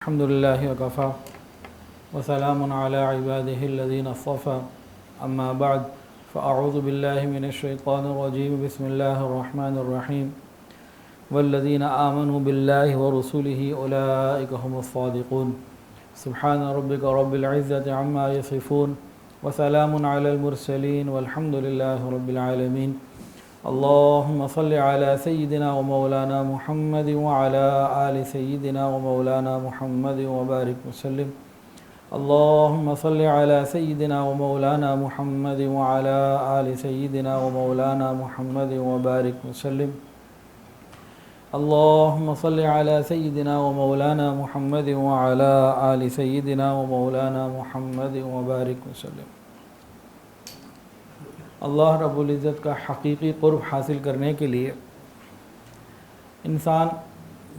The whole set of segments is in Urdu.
الحمد لله وكفى وسلام على عباده الذين اصطفى أما بعد فأعوذ بالله من الشيطان الرجيم بسم الله الرحمن الرحيم والذين آمنوا بالله ورسله أولئك هم الصادقون سبحان ربك رب العزة عما يصفون وسلام على المرسلين والحمد لله رب العالمين اللهم صل على سيدنا ومولانا محمد وعلى آل سيدنا ومولانا محمد وبارك وسلم اللهم صل على سيدنا ومولانا محمد وعلى آل سيدنا ومولانا محمد وبارك وسلم اللهم صل على سيدنا ومولانا محمد وعلى آل سيدنا ومولانا محمد وبارك وسلم۔ اللہ رب العزت کا حقیقی قرب حاصل کرنے کے لیے انسان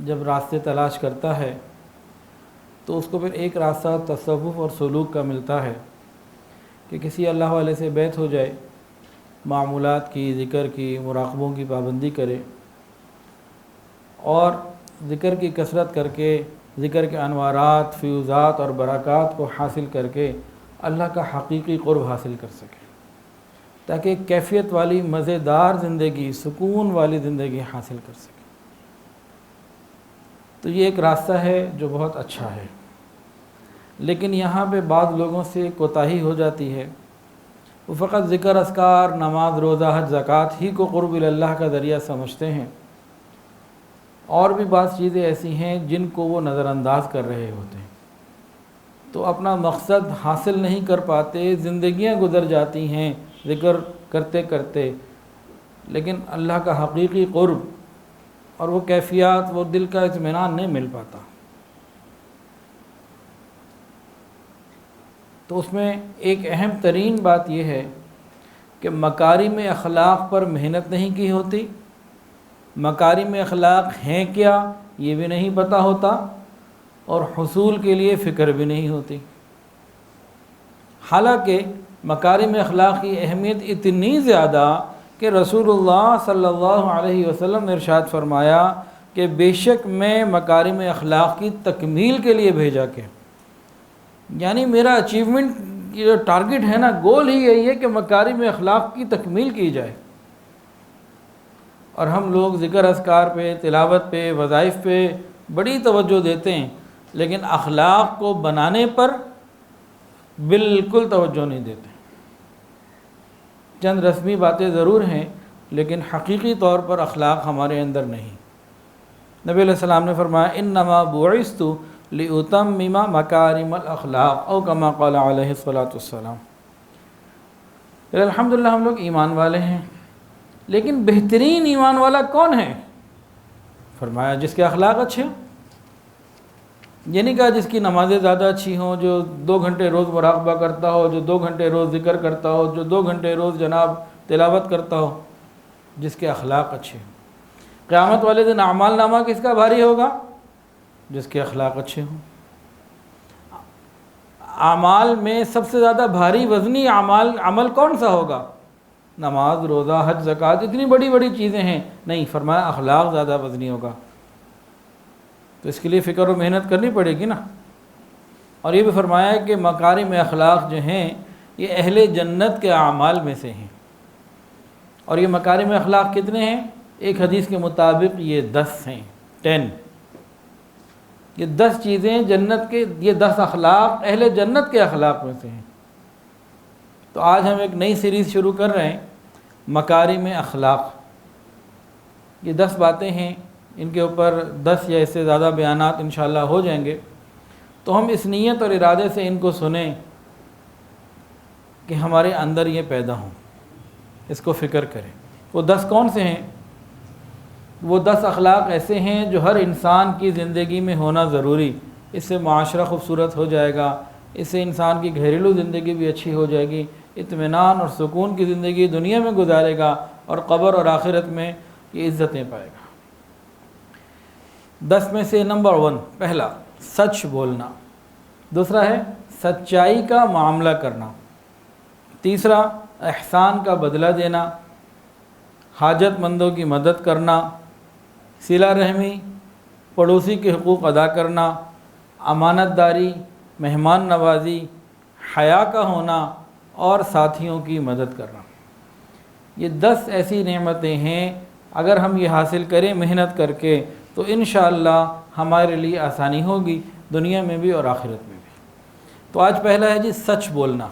جب راستے تلاش کرتا ہے تو اس کو پھر ایک راستہ تصوف اور سلوک کا ملتا ہے کہ کسی اللہ والے سے بیعت ہو جائے، معمولات کی، ذکر کی، مراقبوں کی پابندی کرے اور ذکر کی کثرت کر کے ذکر کے انوارات، فیوزات اور برکات کو حاصل کر کے اللہ کا حقیقی قرب حاصل کر سکے، تاکہ کیفیت والی مزیدار زندگی، سکون والی زندگی حاصل کر سکے۔ تو یہ ایک راستہ ہے جو بہت اچھا ہے، لیکن یہاں پہ بعض لوگوں سے کوتاہی ہو جاتی ہے، وہ فقط ذکر اذکار، نماز، روزہ، حج، زکوٰۃ ہی کو قرب اللہ کا ذریعہ سمجھتے ہیں، اور بھی بعض چیزیں ایسی ہیں جن کو وہ نظر انداز کر رہے ہوتے ہیں، تو اپنا مقصد حاصل نہیں کر پاتے، زندگیاں گزر جاتی ہیں ذکر کرتے کرتے، لیکن اللہ کا حقیقی قرب اور وہ کیفیات، وہ دل کا اطمینان نہیں مل پاتا۔ تو اس میں ایک اہم ترین بات یہ ہے کہ مکارم اخلاق پر محنت نہیں کی ہوتی، مکارم اخلاق ہیں کیا یہ بھی نہیں پتہ ہوتا، اور حصول کے لیے فکر بھی نہیں ہوتی۔ حالانکہ مکارم اخلاق کی اہمیت اتنی زیادہ کہ رسول اللہ صلی اللہ علیہ وسلم نے ارشاد فرمایا کہ بے شک میں مکارم اخلاق کی تکمیل کے لیے بھیجا کہ، یعنی میرا اچیومنٹ، یہ جو ٹارگٹ ہے نا، گول ہی یہی ہے کہ مکارم اخلاق کی تکمیل کی جائے۔ اور ہم لوگ ذکر اذکار پہ، تلاوت پہ، وظائف پہ بڑی توجہ دیتے ہیں، لیکن اخلاق کو بنانے پر بالکل توجہ نہیں دیتے۔ چند رسمی باتیں ضرور ہیں، لیکن حقیقی طور پر اخلاق ہمارے اندر نہیں۔ نبی علیہ السلام نے فرمایا انما بعثت لاتمم مکارم الاخلاق او کما قال علیہ الصلاۃ والسلام۔ الحمدللہ ہم لوگ ایمان والے ہیں، لیکن بہترین ایمان والا کون ہے؟ فرمایا جس کے اخلاق اچھے ہوں۔ یہ نہیں کہا جس کی نمازیں زیادہ اچھی ہوں، جو 2 گھنٹے روز مراقبہ کرتا ہو، جو 2 گھنٹے روز ذکر کرتا ہو، جو 2 گھنٹے روز جناب تلاوت کرتا ہو، جس کے اخلاق اچھے ہوں۔ قیامت والے دن اعمال نامہ کس کا بھاری ہوگا؟ جس کے اخلاق اچھے ہوں۔ اعمال میں سب سے زیادہ بھاری وزنی عمل کون سا ہوگا؟ نماز، روزہ، حج، زکوٰۃ، اتنی بڑی بڑی چیزیں ہیں، نہیں، فرمایا اخلاق زیادہ وزنی ہوگا۔ تو اس کے لیے فکر و محنت کرنی پڑے گی نا۔ اور یہ بھی فرمایا کہ مکارم اخلاق جو ہیں یہ اہل جنت کے اعمال میں سے ہیں۔ اور یہ مکارم اخلاق کتنے ہیں؟ ایک حدیث کے مطابق یہ 10 ہیں، 10۔ یہ 10 چیزیں جنت کے، یہ 10 اخلاق اہل جنت کے اخلاق میں سے ہیں۔ تو آج ہم ایک نئی سیریز شروع کر رہے ہیں، مکارم اخلاق۔ یہ 10 باتیں ہیں، ان کے اوپر 10 یا اس سے زیادہ بیانات انشاءاللہ ہو جائیں گے۔ تو ہم اس نیت اور ارادے سے ان کو سنیں کہ ہمارے اندر یہ پیدا ہوں، اس کو فکر کریں۔ وہ 10 کون سے ہیں؟ وہ 10 اخلاق ایسے ہیں جو ہر انسان کی زندگی میں ہونا ضروری، اس سے معاشرہ خوبصورت ہو جائے گا، اس سے انسان کی گھریلو زندگی بھی اچھی ہو جائے گی، اطمینان اور سکون کی زندگی دنیا میں گزارے گا، اور قبر اور آخرت میں یہ عزتیں پائے گا۔ 10 میں سے نمبر 1، پہلا سچ بولنا، دوسرا ہے سچائی کا معاملہ کرنا، تیسرا احسان کا بدلہ دینا، حاجت مندوں کی مدد کرنا، صلہ رحمی، پڑوسی کے حقوق ادا کرنا، امانت داری، مہمان نوازی، حیا کا ہونا اور ساتھیوں کی مدد کرنا۔ یہ 10 ایسی نعمتیں ہیں، اگر ہم یہ حاصل کریں محنت کر کے تو انشاءاللہ ہمارے لیے آسانی ہوگی، دنیا میں بھی اور آخرت میں بھی۔ تو آج پہلا ہے جی سچ بولنا۔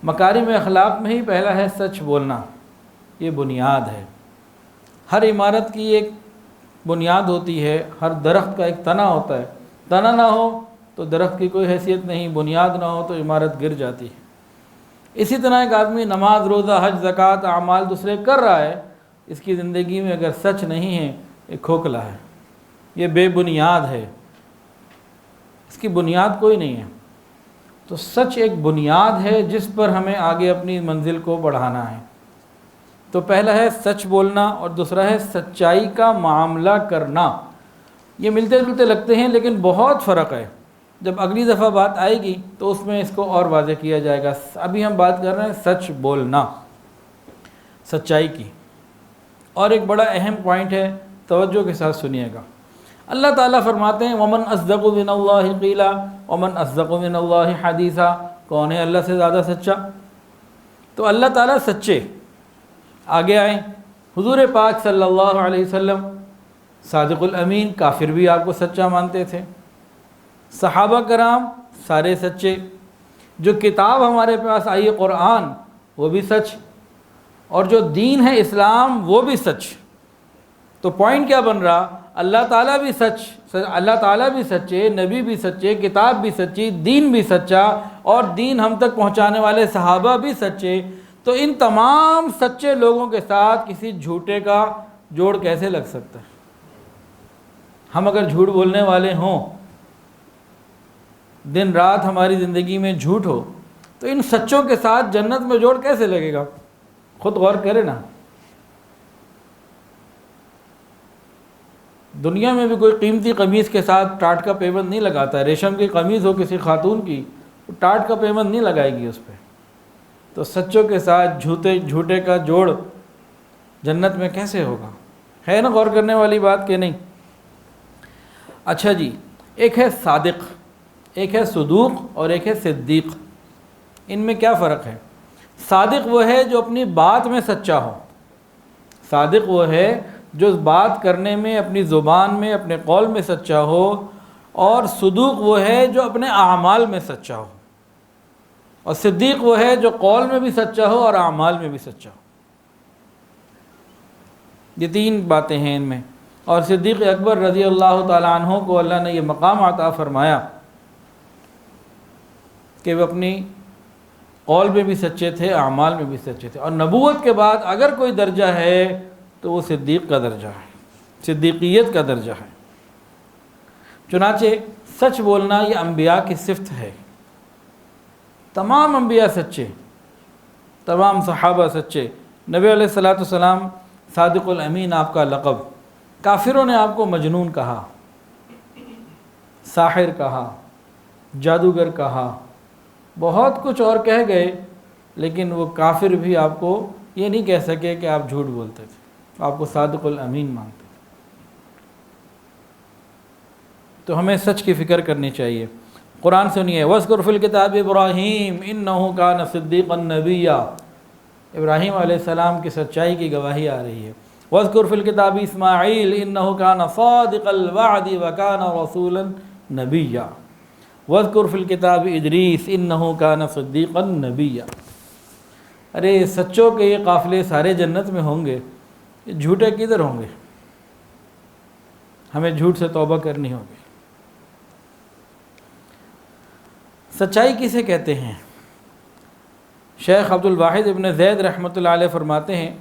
مکارم اخلاق میں ہی پہلا ہے سچ بولنا، یہ بنیاد ہے۔ ہر عمارت کی ایک بنیاد ہوتی ہے، ہر درخت کا ایک تنا ہوتا ہے، تنا نہ ہو تو درخت کی کوئی حیثیت نہیں، بنیاد نہ ہو تو عمارت گر جاتی ہے۔ اسی طرح ایک آدمی نماز، روزہ، حج، زکوٰۃ، اعمال دوسرے کر رہا ہے، اس کی زندگی میں اگر سچ نہیں ہے یہ کھوکھلا ہے، یہ بے بنیاد ہے، اس کی بنیاد کوئی نہیں ہے۔ تو سچ ایک بنیاد ہے جس پر ہمیں آگے اپنی منزل کو بڑھانا ہے۔ تو پہلا ہے سچ بولنا اور دوسرا ہے سچائی کا معاملہ کرنا۔ یہ ملتے جلتے لگتے ہیں لیکن بہت فرق ہے، جب اگلی دفعہ بات آئے گی تو اس میں اس کو اور واضح کیا جائے گا۔ ابھی ہم بات کر رہے ہیں سچ بولنا، سچائی کی۔ اور ایک بڑا اہم پوائنٹ ہے، توجہ کے ساتھ سنیے گا۔ اللہ تعالیٰ فرماتے ہیں وَمَنْ أَصْدَقُ مِنَ اللَّهِ قِيلًا وَمَنْ أَصْدَقُ مِنَ اللَّهِ حَدِيثًا۔ کون ہے اللہ سے زیادہ سچا؟ تو اللہ تعالیٰ سچے۔ آگے آئیں، حضور پاک صلی اللہ علیہ وسلم صادق الامین، کافر بھی آپ کو سچا مانتے تھے۔ صحابہ کرام سارے سچے۔ جو کتاب ہمارے پاس آئی ہے قرآن وہ بھی سچ، اور جو دین ہے اسلام وہ بھی سچ۔ تو پوائنٹ کیا بن رہا؟ اللہ تعالیٰ بھی سچ، اللہ تعالیٰ بھی سچے، نبی بھی سچے، کتاب بھی سچی، دین بھی سچا، اور دین ہم تک پہنچانے والے صحابہ بھی سچے۔ تو ان تمام سچے لوگوں کے ساتھ کسی جھوٹے کا جوڑ کیسے لگ سکتا ہے؟ ہم اگر جھوٹ بولنے والے ہوں، دن رات ہماری زندگی میں جھوٹ ہو، تو ان سچوں کے ساتھ جنت میں جوڑ کیسے لگے گا؟ خود غور کرے نا۔ دنیا میں بھی کوئی قیمتی قمیص کے ساتھ ٹاٹ کا پیبند نہیں لگاتا ہے۔ ریشم کی قمیص ہو کسی خاتون کی، ٹاٹ کا پیبند نہیں لگائے گی اس پہ۔ تو سچوں کے ساتھ جھوٹے کا جوڑ جنت میں کیسے ہوگا؟ ہے نا غور کرنے والی بات کہ نہیں؟ اچھا جی، ایک ہے صادق، ایک ہے صدوق اور ایک ہے صدیق۔ ان میں کیا فرق ہے؟ صادق وہ ہے جو اپنی بات میں سچا ہو، صادق وہ ہے جو بات کرنے میں، اپنی زبان میں، اپنے قول میں سچا ہو، اور صدوق وہ ہے جو اپنے اعمال میں سچا ہو، اور صدیق وہ ہے جو قول میں بھی سچا ہو اور اعمال میں بھی سچا ہو۔ یہ 3 باتیں ہیں ان میں۔ اور صدیق اکبر رضی اللہ تعالیٰ عنہ کو اللہ نے یہ مقام عطا فرمایا کہ وہ اپنی قول میں بھی سچے تھے، اعمال میں بھی سچے تھے۔ اور نبوت کے بعد اگر کوئی درجہ ہے تو وہ صدیق کا درجہ ہے، صدیقیت کا درجہ ہے۔ چنانچہ سچ بولنا یہ انبیاء کی صفت ہے۔ تمام انبیاء سچے، تمام صحابہ سچے۔ نبی علیہ الصلوۃ والسلام صادق الامین آپ کا لقب۔ کافروں نے آپ کو مجنون کہا، ساحر کہا، جادوگر کہا، بہت کچھ اور کہہ گئے، لیکن وہ کافر بھی آپ کو یہ نہیں کہہ سکے کہ آپ جھوٹ بولتے تھے، آپ کو صادق الامین مانتے تھے۔ تو ہمیں سچ کی فکر کرنی چاہیے۔ قرآن سنیے، وَاذْكُرْ فِي الْكِتَابِ إِبْرَاهِيمَ إِنَّهُ كَانَ صِدِّيقًا نَبِيًّا۔ ابراہیم علیہ السلام کی سچائی کی گواہی آ رہی ہے۔ وَاذْكُرْ فِي الْكِتَابِ إِسْمَاعِيلَ إِنَّهُ كَانَ صَادِقَ الْوَعْدِ وَكَانَ رَسُولًا نَبِيًّا۔ وَاذْكُرْ فِي الْكِتَابِ إِدْرِيسَ إِنَّهُ كَانَ صِدِّيقًا نَبِيًّا۔ ارے سچوں کے یہ قافلے سارے جنت میں ہوں گے، یہ جھوٹے کدھر ہوں گے؟ ہمیں جھوٹ سے توبہ کرنی ہوگی۔ سچائی کسے کہتے ہیں؟ شیخ عبد الواحد ابن زید رحمۃ اللہ علیہ فرماتے ہیں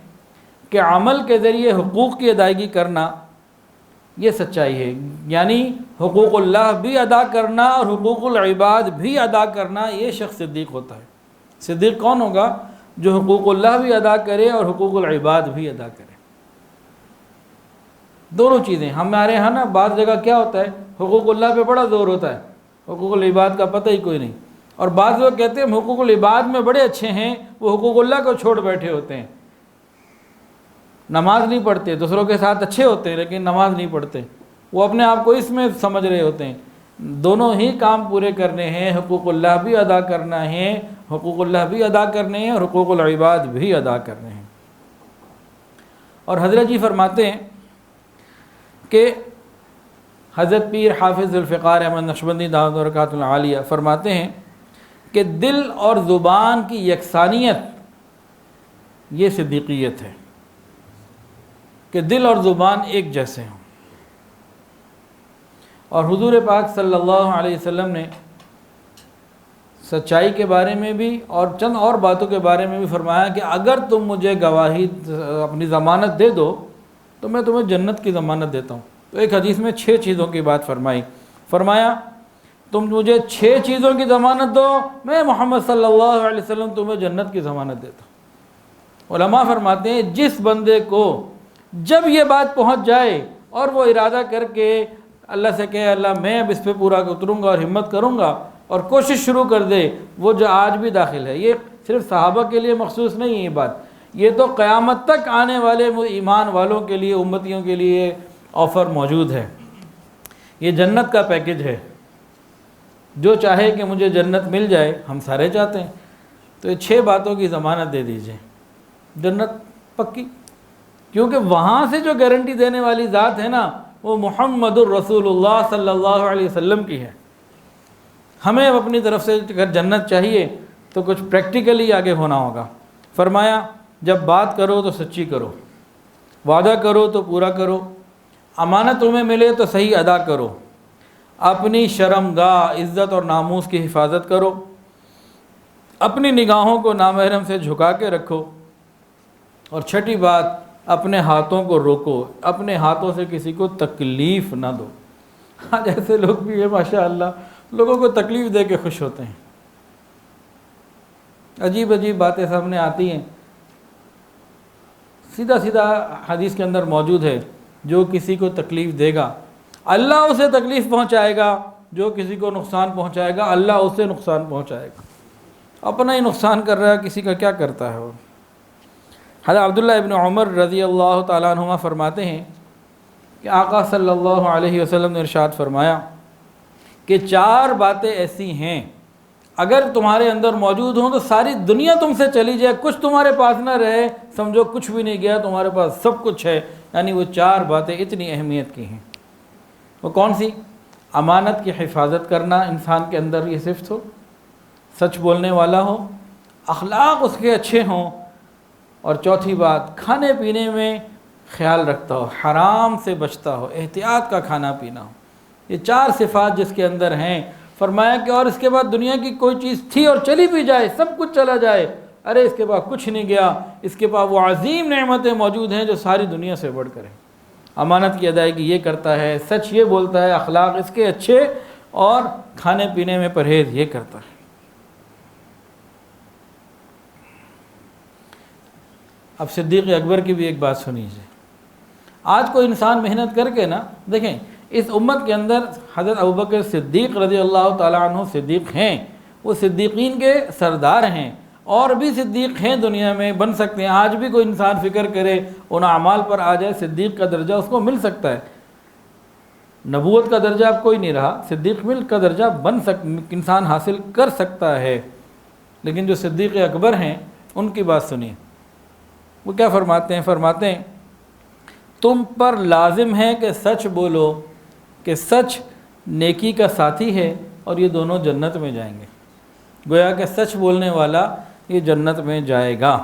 کہ عمل کے ذریعے حقوق کی ادائیگی کرنا یہ سچائی ہے، یعنی حقوق اللہ بھی ادا کرنا اور حقوق العباد بھی ادا کرنا، یہ شخص صدیق ہوتا ہے۔ صدیق کون ہوگا؟ جو حقوق اللہ بھی ادا کرے اور حقوق العباد بھی ادا کرے، دونوں چیزیں۔ ہمارے ہاں نا بعض جگہ کیا ہوتا ہے، حقوق اللہ پہ بڑا زور ہوتا ہے، حقوق العباد کا پتہ ہی کوئی نہیں، اور بعض لوگ کہتے ہیں ہم حقوق العباد میں بڑے اچھے ہیں، وہ حقوق اللہ کو چھوڑ بیٹھے ہوتے ہیں، نماز نہیں پڑھتے، دوسروں کے ساتھ اچھے ہوتے ہیں لیکن نماز نہیں پڑھتے، وہ اپنے آپ کو اس میں سمجھ رہے ہوتے ہیں۔ دونوں ہی کام پورے کرنے ہیں، حقوق اللہ بھی ادا کرنا ہے، حقوق اللہ بھی ادا کرنے ہیں اور حقوق العباد بھی ادا کرنے ہیں۔ اور حضرت جی فرماتے ہیں کہ حضرت پیر حافظ ذوالفقار احمد نقشبندی دامت برکاتہ العالیہ فرماتے ہیں کہ دل اور زبان کی یکسانیت یہ صدیقیت ہے، کہ دل اور زبان ایک جیسے ہوں۔ اور حضور پاک صلی اللہ علیہ وسلم نے سچائی کے بارے میں بھی اور چند اور باتوں کے بارے میں بھی فرمایا کہ اگر تم مجھے گواہی اپنی ضمانت دے دو تو میں تمہیں جنت کی ضمانت دیتا ہوں۔ تو ایک حدیث میں 6 چیزوں کی بات فرمایا تم مجھے 6 چیزوں کی ضمانت دو، میں محمد صلی اللہ علیہ وسلم تمہیں جنت کی ضمانت دیتا ہوں۔ علماء فرماتے ہیں جس بندے کو جب یہ بات پہنچ جائے اور وہ ارادہ کر کے اللہ سے کہے اللہ میں اب اس پہ پورا اتروں گا اور ہمت کروں گا اور کوشش شروع کر دے، وہ جو آج بھی داخل ہے، یہ صرف صحابہ کے لیے مخصوص نہیں ہے یہ بات، یہ تو قیامت تک آنے والے ایمان والوں کے لیے، امتیوں کے لیے آفر موجود ہے۔ یہ جنت کا پیکج ہے، جو چاہے کہ مجھے جنت مل جائے، ہم سارے چاہتے ہیں، تو یہ 6 باتوں کی ضمانت دے دیجئے، جنت پکی، کیونکہ وہاں سے جو گارنٹی دینے والی ذات ہے نا وہ محمد الرسول اللہ صلی اللہ علیہ وسلم کی ہے۔ ہمیں اپنی طرف سے اگر جنت چاہیے تو کچھ پریکٹیکلی آگے ہونا ہوگا۔ فرمایا جب بات کرو تو سچی کرو، وعدہ کرو تو پورا کرو، امانت تمہیں ملے تو صحیح ادا کرو، اپنی شرمگاہ عزت اور ناموس کی حفاظت کرو، اپنی نگاہوں کو نامحرم سے جھکا کے رکھو، اور چھٹی بات اپنے ہاتھوں کو روکو، اپنے ہاتھوں سے کسی کو تکلیف نہ دو۔ آج ایسے لوگ بھی ہیں ماشاءاللہ، لوگوں کو تکلیف دے کے خوش ہوتے ہیں، عجیب عجیب باتیں سامنے آتی ہیں۔ سیدھا سیدھا حدیث کے اندر موجود ہے جو کسی کو تکلیف دے گا اللہ اسے تکلیف پہنچائے گا، جو کسی کو نقصان پہنچائے گا اللہ اسے نقصان پہنچائے گا۔ اپنا ہی نقصان کر رہا ہے، کسی کا کیا کرتا ہے وہ۔ حضرت عبداللہ ابن عمر رضی اللہ تعالیٰ عنہما فرماتے ہیں کہ آقا صلی اللہ علیہ وسلم نے ارشاد فرمایا کہ 4 باتیں ایسی ہیں اگر تمہارے اندر موجود ہوں تو ساری دنیا تم سے چلی جائے، کچھ تمہارے پاس نہ رہے، سمجھو کچھ بھی نہیں گیا، تمہارے پاس سب کچھ ہے۔ یعنی وہ 4 باتیں اتنی اہمیت کی ہیں۔ وہ کون سی؟ امانت کی حفاظت کرنا، انسان کے اندر یہ صفت ہو، سچ بولنے والا ہو، اخلاق اس کے اچھے ہوں، اور چوتھی بات کھانے پینے میں خیال رکھتا ہو، حرام سے بچتا ہو، احتیاط کا کھانا پینا ہو۔ یہ 4 صفات جس کے اندر ہیں، فرمایا کہ اور اس کے بعد دنیا کی کوئی چیز تھی اور چلی بھی جائے، سب کچھ چلا جائے، ارے اس کے بعد کچھ نہیں گیا، اس کے بعد وہ عظیم نعمتیں موجود ہیں جو ساری دنیا سے بڑھ کر ہیں۔ امانت کی ادائیگی یہ کرتا ہے، سچ یہ بولتا ہے، اخلاق اس کے اچھے، اور کھانے پینے میں پرہیز یہ کرتا ہے۔ اب صدیق اکبر کی بھی ایک بات سنیجیے۔ آج کوئی انسان محنت کر کے نا، دیکھیں اس امت کے اندر حضرت ابوبکر صدیق رضی اللہ تعالیٰ عنہ صدیق ہیں، وہ صدیقین کے سردار ہیں، اور بھی صدیق ہیں دنیا میں، بن سکتے ہیں۔ آج بھی کوئی انسان فکر کرے ان اعمال پر آ جائے، صدیق کا درجہ اس کو مل سکتا ہے۔ نبوت کا درجہ اب کوئی نہیں رہا، صدیق مل کا درجہ انسان حاصل کر سکتا ہے، لیکن جو صدیق اکبر ہیں ان کی بات سنیے۔ وہ کیا فرماتے ہیں؟ فرماتے ہیں تم پر لازم ہے کہ سچ بولو، کہ سچ نیکی کا ساتھی ہے اور یہ دونوں جنت میں جائیں گے۔ گویا کہ سچ بولنے والا یہ جنت میں جائے گا۔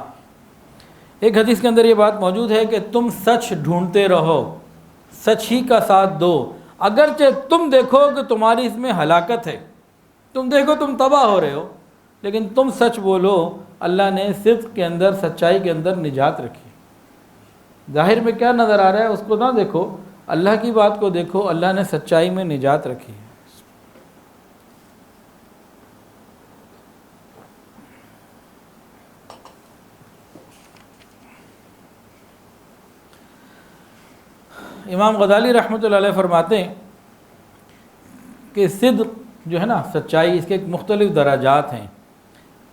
ایک حدیث کے اندر یہ بات موجود ہے کہ تم سچ ڈھونڈتے رہو، سچ ہی کا ساتھ دو، اگرچہ تم دیکھو کہ تمہاری اس میں ہلاکت ہے، تم دیکھو تم تباہ ہو رہے ہو، لیکن تم سچ بولو، اللہ نے صدق کے اندر، سچائی کے اندر نجات رکھی۔ ظاہر میں کیا نظر آ رہا ہے اس کو نہ دیکھو، اللہ کی بات کو دیکھو، اللہ نے سچائی میں نجات رکھی ہے۔ امام غزالی رحمۃ اللہ علیہ فرماتے ہیں کہ صدق جو ہے نا، سچائی، اس کے مختلف درجات ہیں۔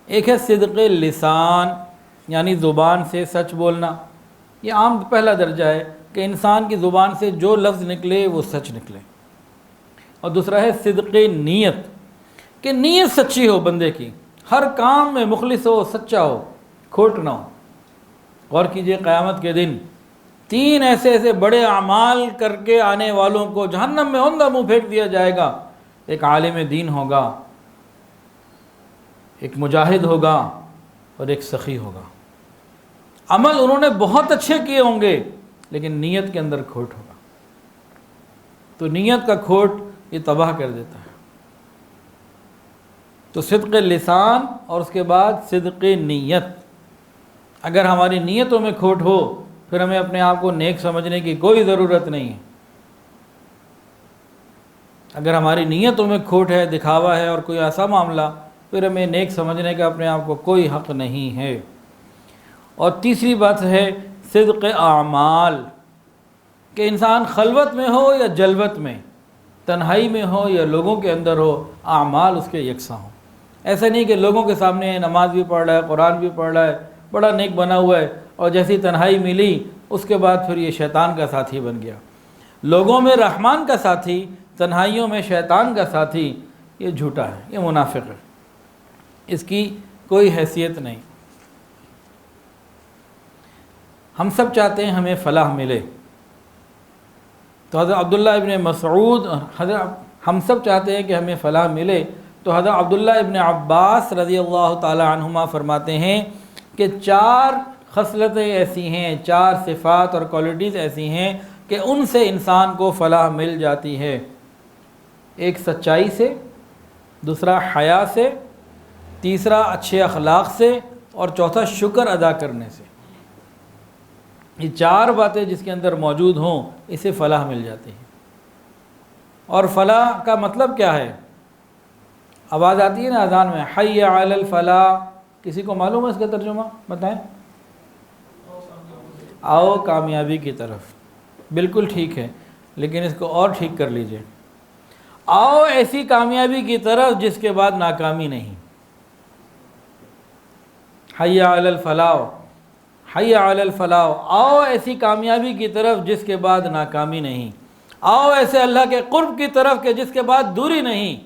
ایک ہے صدق لسان، یعنی زبان سے سچ بولنا، یہ عام پہلا درجہ ہے کہ انسان کی زبان سے جو لفظ نکلے وہ سچ نکلے۔ اور دوسرا ہے صدق نیت، کہ نیت سچی ہو بندے کی، ہر کام میں مخلص ہو، سچا ہو، کھوٹ نہ ہو۔ غور کیجئے قیامت کے دن 3 ایسے بڑے اعمال کر کے آنے والوں کو جہنم میں اندھا منہ پھینک دیا جائے گا۔ ایک عالم دین ہوگا، ایک مجاہد ہوگا، اور ایک سخی ہوگا۔ عمل انہوں نے بہت اچھے کیے ہوں گے، لیکن نیت کے اندر کھوٹ ہوگا۔ تو نیت کا کھوٹ یہ تباہ کر دیتا ہے۔ تو صدق لسان اور اس کے بعد صدق نیت۔ اگر ہماری نیتوں میں کھوٹ ہو، پھر ہمیں اپنے آپ کو نیک سمجھنے کی کوئی ضرورت نہیں ہے۔ اگر ہماری نیتوں میں کھوٹ ہے، دکھاوا ہے اور کوئی ایسا معاملہ، پھر ہمیں نیک سمجھنے کا اپنے آپ کو کوئی حق نہیں ہے۔ اور تیسری بات ہے صدق اعمال، کہ انسان خلوت میں ہو یا جلوت میں، تنہائی میں ہو یا لوگوں کے اندر ہو، اعمال اس کے یکساں ہوں۔ ایسا نہیں کہ لوگوں کے سامنے نماز بھی پڑھ رہا ہے، قرآن بھی پڑھ رہا ہے، بڑا نیک بنا ہوا ہے، اور جیسی تنہائی ملی اس کے بعد پھر یہ شیطان کا ساتھی بن گیا۔ لوگوں میں رحمان کا ساتھی، تنہائیوں میں شیطان کا ساتھی، یہ جھوٹا ہے، یہ منافق ہے، اس کی کوئی حیثیت نہیں۔ ہم سب چاہتے ہیں ہمیں فلاح ملے، تو حضرت عبداللہ ابن مسعود، ہم سب چاہتے ہیں کہ ہمیں فلاح ملے، تو حضرت عبداللہ ابن عباس رضی اللہ تعالی عنہما فرماتے ہیں کہ 4 خصلتیں ایسی ہیں، 4 صفات اور کوالٹیز ایسی ہیں کہ ان سے انسان کو فلاح مل جاتی ہے۔ ایک سچائی سے، دوسرا حیا سے، تیسرا اچھے اخلاق سے، اور چوتھا شکر ادا کرنے سے۔ یہ 4 باتیں جس کے اندر موجود ہوں، اسے فلاح مل جاتی ہے۔ اور فلاح کا مطلب کیا ہے؟ آواز آتی ہے نا اذان میں، حی علی الفلاح، کسی کو معلوم ہے اس کا ترجمہ؟ بتائیں۔ آؤ کامیابی کی طرف، بالکل ٹھیک ہے، لیکن اس کو اور ٹھیک کر لیجئے، آؤ ایسی کامیابی کی طرف جس کے بعد ناکامی نہیں۔ حی علی الفلاح، حی علی الفلاح، آؤ ایسی کامیابی کی طرف جس کے بعد ناکامی نہیں، آؤ ایسے اللہ کے قرب کی طرف کہ جس کے بعد دوری نہیں۔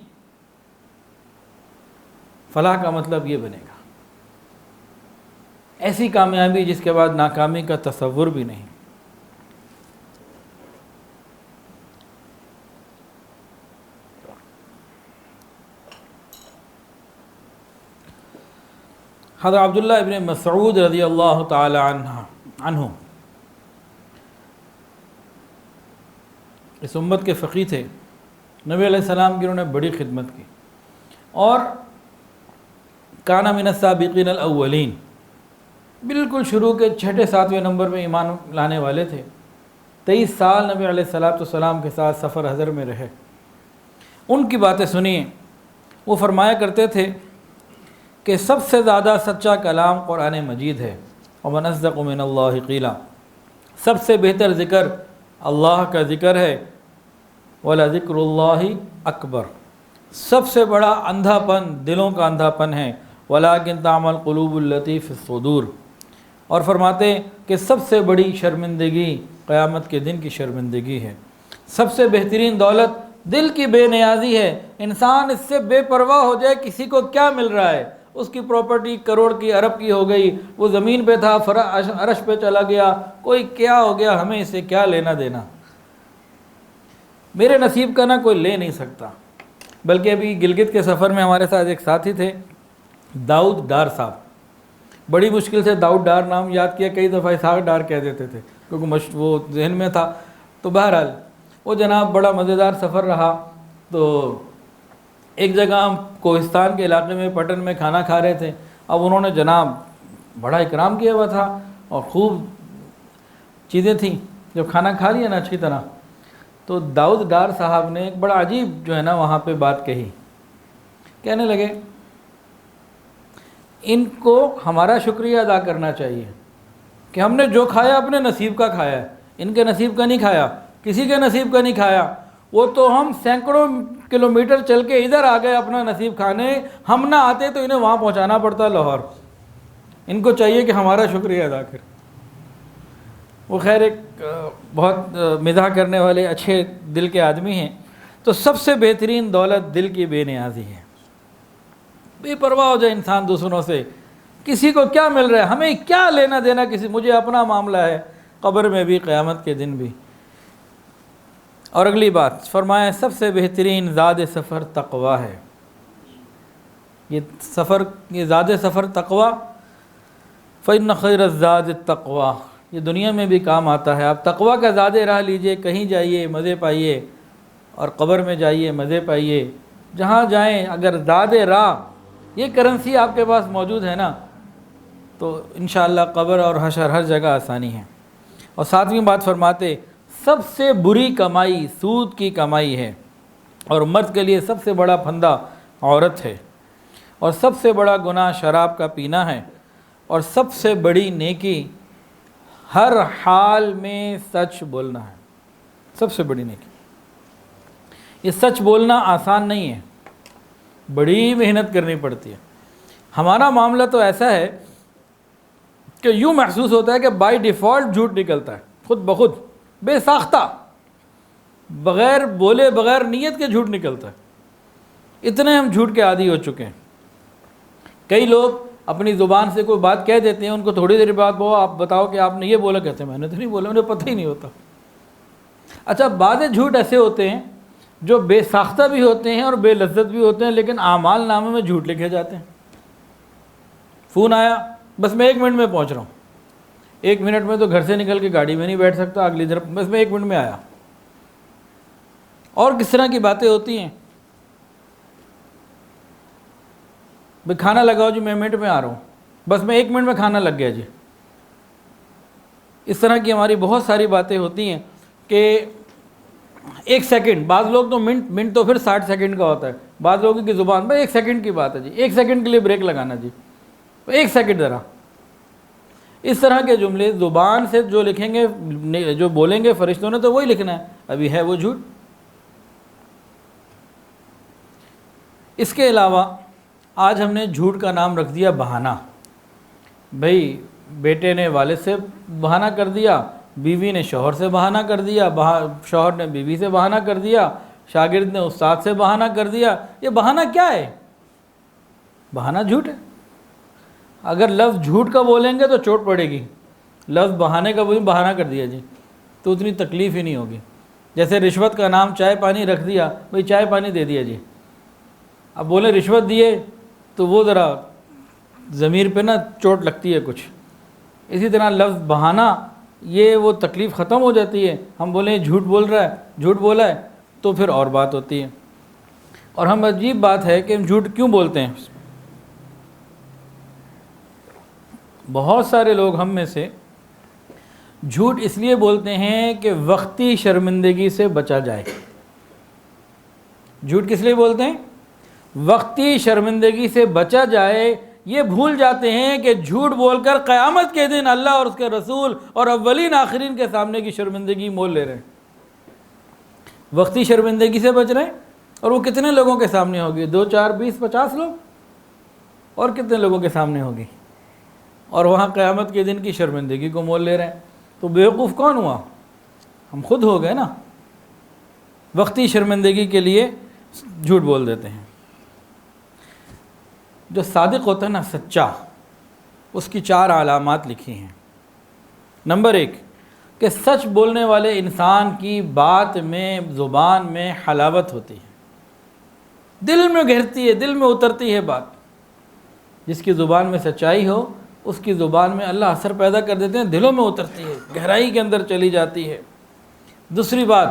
فلاح کا مطلب یہ بنے گا، ایسی کامیابی جس کے بعد ناکامی کا تصور بھی نہیں۔ حضرت عبداللہ ابن مسعود رضی اللہ تعالی عنہ اس امت کے فقیہ تھے، نبی علیہ السلام کی انہوں نے بڑی خدمت کی، اور کان من السابقین الاولین، بالکل شروع کے 6-7ویں نمبر میں ایمان لانے والے تھے۔ 23 سال نبی علیہ السلام کے ساتھ سفر حضر میں رہے۔ ان کی باتیں سنیے، وہ فرمایا کرتے تھے کہ سب سے زیادہ سچا کلام قرآن مجید ہے، ومن اصدق من اللہ قیلا، سب سے بہتر ذکر اللہ کا ذکر ہے، وَلَذِكْرُ اللَّهِ اکبر، سب سے بڑا اندھا پن دلوں کا اندھا پن ہے، وَلَكِنْ تَعْمَى الْقُلُوبُ الَّتِي فِي الصُّدُورِ، اور فرماتے ہیں کہ سب سے بڑی شرمندگی قیامت کے دن کی شرمندگی ہے، سب سے بہترین دولت دل کی بے نیازی ہے، انسان اس سے بے پرواہ ہو جائے کسی کو کیا مل رہا ہے، اس کی پراپرٹی کروڑ کی ارب کی ہو گئی، وہ زمین پہ تھا عرش پہ چلا گیا، کوئی کیا ہو گیا، ہمیں اس سے کیا لینا دینا، میرے نصیب کا نہ کوئی لے نہیں سکتا۔ بلکہ ابھی گلگت کے سفر میں ہمارے ساتھ ایک ساتھی تھے، داؤد ڈار صاحب، بڑی مشکل سے داؤد ڈار نام یاد کیا، کئی دفعہ اسحاق ڈار کہہ دیتے تھے کیونکہ وہ ذہن میں تھا۔ تو بہرحال وہ جناب بڑا مزیدار سفر رہا۔ تو ایک جگہ ہم کوہستان کے علاقے میں پٹن میں کھانا کھا رہے تھے، اب انہوں نے جناب بڑا اکرام کیا ہوا تھا اور خوب چیزیں تھیں، جب کھانا کھا لیا نا اچھی طرح، تو داؤد ڈار صاحب نے ایک بڑا عجیب جو ہے نا وہاں پہ بات کہی، کہنے لگے ان کو ہمارا شکریہ ادا کرنا چاہیے کہ ہم نے جو کھایا اپنے نصیب کا کھایا ہے، ان کے نصیب کا نہیں کھایا، کسی کے نصیب کا نہیں کھایا، وہ تو ہم سینکڑوں کلومیٹر چل کے ادھر آ گئے اپنا نصیب کھانے، ہم نہ آتے تو انہیں وہاں پہنچانا پڑتا لاہور، ان کو چاہیے کہ ہمارا شکریہ ادا کریں۔ وہ خیر ایک بہت مزاح کرنے والے اچھے دل کے آدمی ہیں، تو سب سے بہترین دولت دل کی بے نیازی ہے. بے پرواہ ہو جائے انسان دوسروں سے, کسی کو کیا مل رہا ہے, ہمیں کیا لینا دینا کسی, مجھے اپنا معاملہ ہے, قبر میں بھی قیامت کے دن بھی. اور اگلی بات فرمایا سب سے بہترین زاد سفر تقوی ہے. یہ زاد سفر تقوی, فإن خیر الزاد التقوی, یہ دنیا میں بھی کام آتا ہے. آپ تقوی کا زاد راہ لیجئے, کہیں جائیے مزے پائیے, اور قبر میں جائیے مزے پائیے. جہاں جائیں اگر زاد راہ یہ کرنسی آپ کے پاس موجود ہے نا, تو انشاءاللہ قبر اور حشر ہر جگہ آسانی ہے. اور ساتویں بات فرماتے سب سے بری کمائی سود کی کمائی ہے, اور مرد کے لیے سب سے بڑا پھندا عورت ہے, اور سب سے بڑا گناہ شراب کا پینا ہے, اور سب سے بڑی نیکی ہر حال میں سچ بولنا ہے. سب سے بڑی نیکی. یہ سچ بولنا آسان نہیں ہے, بڑی محنت کرنی پڑتی ہے. ہمارا معاملہ تو ایسا ہے کہ یوں محسوس ہوتا ہے کہ بائی ڈیفالٹ جھوٹ نکلتا ہے, خود بخود بے ساختہ, بغیر بولے بغیر نیت کے جھوٹ نکلتا ہے. اتنے ہم جھوٹ کے عادی ہو چکے ہیں. کئی لوگ اپنی زبان سے کوئی بات کہہ دیتے ہیں, ان کو تھوڑی دیر بعد وہ آپ بتاؤ کہ آپ نے یہ بولا, کہتے ہیں میں نے تو نہیں بولا, مجھے پتہ ہی نہیں ہوتا. اچھا, بعض جھوٹ ایسے ہوتے ہیں جو بے ساختہ بھی ہوتے ہیں اور بے لذت بھی ہوتے ہیں, لیکن اعمال نامے میں جھوٹ لکھے جاتے ہیں. فون آیا, بس میں 1 منٹ میں پہنچ رہا ہوں, 1 منٹ میں تو گھر سے نکل کے گاڑی میں نہیں بیٹھ سکتا, اگلی طرف بس میں 1 منٹ میں آیا. اور کس طرح کی باتیں ہوتی ہیں, بھائی کھانا لگاؤ جی, میں منٹ میں آ رہا ہوں, بس میں 1 منٹ میں کھانا لگ گیا جی. اس طرح کی ہماری بہت ساری باتیں ہوتی ہیں کہ 1 سیکنڈ, بعض لوگ تو منٹ تو پھر 60 سیکنڈ کا ہوتا ہے, بعض لوگوں کی زبان بھائی 1 سیکنڈ کی بات ہے جی, 1 سیکنڈ کے لیے بریک لگانا جی, 1 سیکنڈ ذرا. اس طرح کے جملے زبان سے جو لکھیں گے, جو بولیں گے فرشتوں نے تو وہی لکھنا ہے, ابھی ہے وہ جھوٹ. اس کے علاوہ آج ہم نے جھوٹ کا نام رکھ دیا بہانہ. بھائی بیٹے نے والد سے بہانہ کر دیا, بیوی نے شوہر سے بہانہ کر دیا, شوہر نے بیوی سے بہانہ کر دیا, شاگرد نے استاد سے بہانہ کر دیا. یہ بہانہ کیا ہے؟ بہانہ جھوٹ ہے. اگر لفظ جھوٹ کا بولیں گے تو چوٹ پڑے گی, لفظ بہانے کا بہانہ کر دیا جی تو اتنی تکلیف ہی نہیں ہوگی. جیسے رشوت کا نام چائے پانی رکھ دیا, بھئی چائے پانی دے دیا جی. اب بولے رشوت دیے تو وہ ذرا ضمیر پہ نا چوٹ لگتی ہے کچھ. اسی طرح لفظ بہانہ, یہ وہ تکلیف ختم ہو جاتی ہے. ہم بولیں جھوٹ بول رہا ہے, جھوٹ بولا ہے, تو پھر اور بات ہوتی ہے. اور ہم عجیب بات ہے کہ ہم جھوٹ کیوں بولتے ہیں. بہت سارے لوگ ہم میں سے جھوٹ اس لیے بولتے ہیں کہ وقتی شرمندگی سے بچا جائے. جھوٹ کس لیے بولتے ہیں؟ وقتی شرمندگی سے بچا جائے. یہ بھول جاتے ہیں کہ جھوٹ بول کر قیامت کے دن اللہ اور اس کے رسول اور اولین آخرین کے سامنے کی شرمندگی مول لے رہے ہیں. وقتی شرمندگی سے بچ رہے ہیں, اور وہ کتنے لوگوں کے سامنے ہوگی؟ 2 4 20 50 لوگ, اور کتنے لوگوں کے سامنے ہوگی؟ اور وہاں قیامت کے دن کی شرمندگی کو مول لے رہے ہیں. تو بیوقوف کون ہوا؟ ہم خود ہو گئے نا. وقتی شرمندگی کے لیے جھوٹ بول دیتے ہیں. جو صادق ہوتا ہے نا, سچا, اس کی 4 علامات لکھی ہیں. نمبر 1 کہ سچ بولنے والے انسان کی بات میں, زبان میں حلاوت ہوتی ہے, دل میں گھرتی ہے, دل میں اترتی ہے بات. جس کی زبان میں سچائی ہو اس کی زبان میں اللہ اثر پیدا کر دیتے ہیں, دلوں میں اترتی ہے, گہرائی کے اندر چلی جاتی ہے. دوسری بات,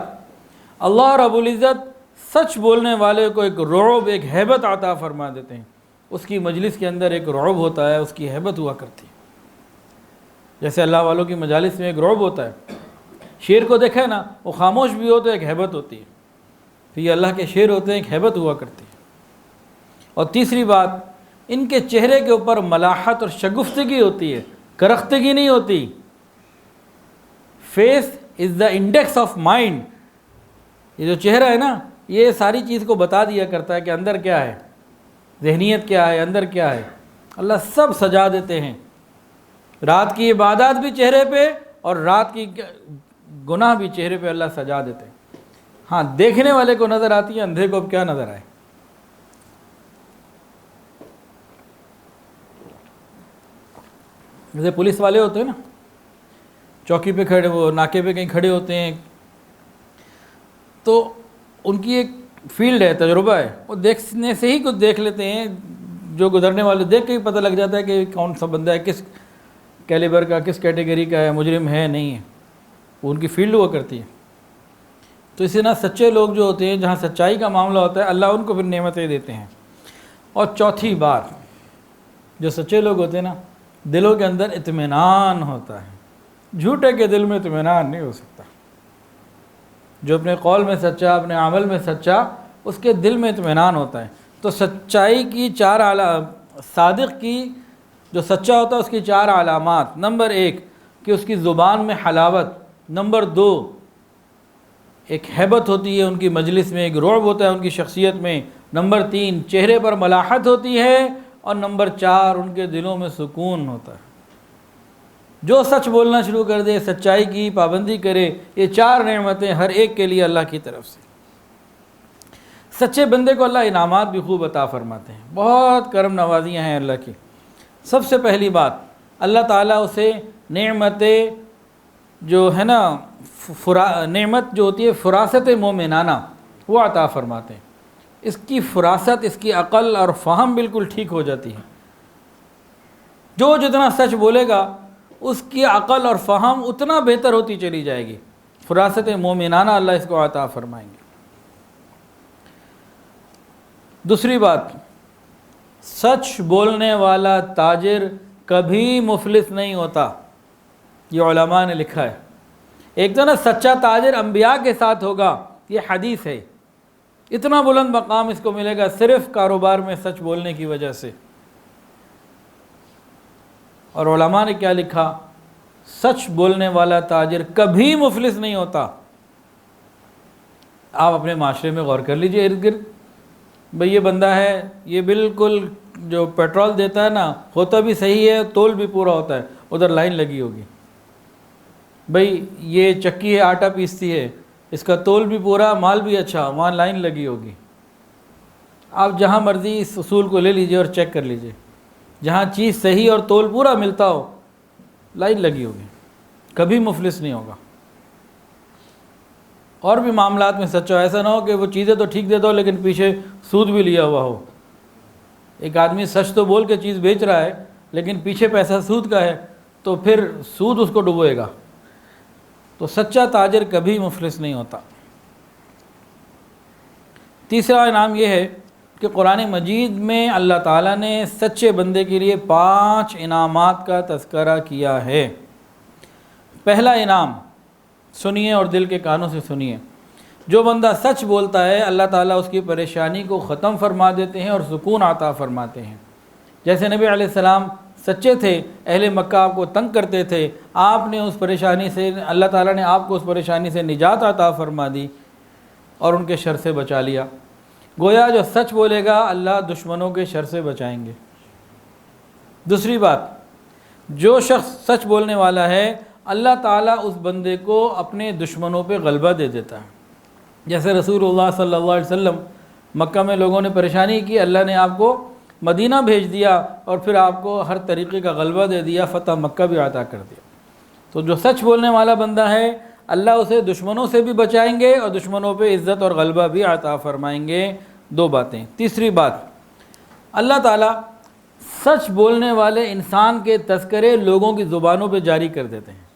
اللہ رب العزت سچ بولنے والے کو ایک رعب, ایک ہیبت عطا فرما دیتے ہیں. اس کی مجلس کے اندر ایک رعب ہوتا ہے, اس کی ہیبت ہوا کرتی ہے. جیسے اللہ والوں کی مجالس میں ایک رعب ہوتا ہے. شیر کو دیکھا ہے نا, وہ خاموش بھی ہو تو ایک ہیبت ہوتی ہے. پھر یہ اللہ کے شیر ہوتے ہیں, ایک ہیبت ہوا کرتی ہے. اور تیسری بات, ان کے چہرے کے اوپر ملاحت اور شگفتگی ہوتی ہے, کرختگی نہیں ہوتی. Face is the index of mind. یہ جو چہرہ ہے نا, یہ ساری چیز کو بتا دیا کرتا ہے کہ اندر کیا ہے, ذہنیت کیا ہے, اندر کیا ہے. اللہ سب سجا دیتے ہیں. رات کی عبادات بھی چہرے پہ, اور رات کی گناہ بھی چہرے پہ اللہ سجا دیتے ہیں. ہاں دیکھنے والے کو نظر آتی ہے، اندھے کو اب کیا نظر آئے۔ جیسے پولیس والے ہوتے ہیں نا، چوکی پہ کھڑے، وہ ناکے پہ کہیں کھڑے ہوتے ہیں، تو ان کی ایک فیلڈ ہے، تجربہ ہے، وہ دیکھنے سے ہی کچھ دیکھ لیتے ہیں، جو گزرنے والے دیکھ کے ہی پتہ لگ جاتا ہے کہ کون سا بندہ ہے، کس کیلیبر کا، کس کیٹیگری کا ہے، مجرم ہے نہیں ہے، وہ ان کی فیلڈ ہوا کرتی ہے۔ تو اسی طرح سچے لوگ جو ہوتے ہیں، جہاں سچائی کا معاملہ ہوتا ہے، اللہ ان کو پھر نعمتیں دیتے ہیں۔ اور چوتھی بات، جو سچے لوگ ہوتے ہیں نا، دلوں کے اندر اطمینان ہوتا ہے، جھوٹے کے دل میں اطمینان نہیں ہو سکتا۔ جو اپنے قول میں سچا، اپنے عمل میں سچا، اس کے دل میں اطمینان ہوتا ہے۔ تو سچائی کی صادق کی جو سچا ہوتا ہے اس کی 4 علامات: نمبر 1 کہ اس کی زبان میں حلاوت، نمبر 2 ایک ہیبت ہوتی ہے ان کی مجلس میں، ایک رعب ہوتا ہے ان کی شخصیت میں، نمبر 3 چہرے پر ملاحت ہوتی ہے، اور نمبر 4 ان کے دلوں میں سکون ہوتا ہے۔ جو سچ بولنا شروع کر دے، سچائی کی پابندی کرے، یہ 4 نعمتیں ہر ایک کے لیے اللہ کی طرف سے۔ سچے بندے کو اللہ انعامات بھی خوب عطا فرماتے ہیں، بہت کرم نوازیاں ہیں اللہ کی۔ سب سے پہلی بات، اللہ تعالیٰ اسے نعمتیں جو ہے نا، نعمت جو ہوتی ہے فراست مومنانہ، وہ عطا فرماتے ہیں۔ اس کی فراست، اس کی عقل اور فہم بالکل ٹھیک ہو جاتی ہے۔ جو جتنا سچ بولے گا اس کی عقل اور فہم اتنا بہتر ہوتی چلی جائے گی۔ فراست مومنانہ اللہ اس کو عطا فرمائیں گے۔ دوسری بات، سچ بولنے والا تاجر کبھی مفلس نہیں ہوتا، یہ علماء نے لکھا ہے۔ ایک تو نا سچا تاجر انبیاء کے ساتھ ہوگا، یہ حدیث ہے، اتنا بلند مقام اس کو ملے گا صرف کاروبار میں سچ بولنے کی وجہ سے۔ اور علماء نے کیا لکھا؟ سچ بولنے والا تاجر کبھی مفلس نہیں ہوتا۔ آپ اپنے معاشرے میں غور کر لیجئے، ارد گرد، بھئی یہ بندہ ہے، یہ بالکل جو پیٹرول دیتا ہے نا، ہوتا بھی صحیح ہے، تول بھی پورا ہوتا ہے، ادھر لائن لگی ہوگی۔ بھئی یہ چکی ہے، آٹا پیستی ہے، اس کا تول بھی پورا، مال بھی اچھا، وہاں لائن لگی ہوگی۔ آپ جہاں مرضی اس اصول کو لے لیجئے اور چیک کر لیجئے، جہاں چیز صحیح اور تول پورا ملتا ہو، لائن لگی ہوگی، کبھی مفلس نہیں ہوگا۔ اور بھی معاملات میں سچا ہو، ایسا نہ ہو کہ وہ چیزیں تو ٹھیک دیتا ہو لیکن پیچھے سود بھی لیا ہوا ہو۔ ایک آدمی سچ تو بول کے چیز بیچ رہا ہے لیکن پیچھے پیسہ سود کا ہے، تو پھر سود اس کو ڈبوئے گا۔ تو سچا تاجر کبھی مفلس نہیں ہوتا۔ تیسرا انعام یہ ہے کہ قرآن مجید میں اللہ تعالیٰ نے سچے بندے کے لیے 5 انعامات کا تذکرہ کیا ہے۔ پہلا انعام سنیے اور دل کے کانوں سے سنیے، جو بندہ سچ بولتا ہے اللہ تعالیٰ اس کی پریشانی کو ختم فرما دیتے ہیں اور سکون عطا فرماتے ہیں۔ جیسے نبی علیہ السلام سچے تھے، اہل مکہ آپ کو تنگ کرتے تھے، آپ نے اس پریشانی سے، اللہ تعالیٰ نے آپ کو اس پریشانی سے نجات عطا فرما دی اور ان کے شر سے بچا لیا۔ گویا جو سچ بولے گا اللہ دشمنوں کے شر سے بچائیں گے۔ دوسری بات، جو شخص سچ بولنے والا ہے اللہ تعالیٰ اس بندے کو اپنے دشمنوں پہ غلبہ دے دیتا ہے۔ جیسے رسول اللہ صلی اللہ علیہ وسلم، مکہ میں لوگوں نے پریشانی کی، اللہ نے آپ کو مدینہ بھیج دیا اور پھر آپ کو ہر طریقے کا غلبہ دے دیا، فتح مکہ بھی عطا کر دیا۔ تو جو سچ بولنے والا بندہ ہے اللہ اسے دشمنوں سے بھی بچائیں گے اور دشمنوں پہ عزت اور غلبہ بھی عطا فرمائیں گے۔ 2 باتیں۔ تیسری بات، اللہ تعالیٰ سچ بولنے والے انسان کے تذکرے لوگوں کی زبانوں پہ جاری کر دیتے ہیں۔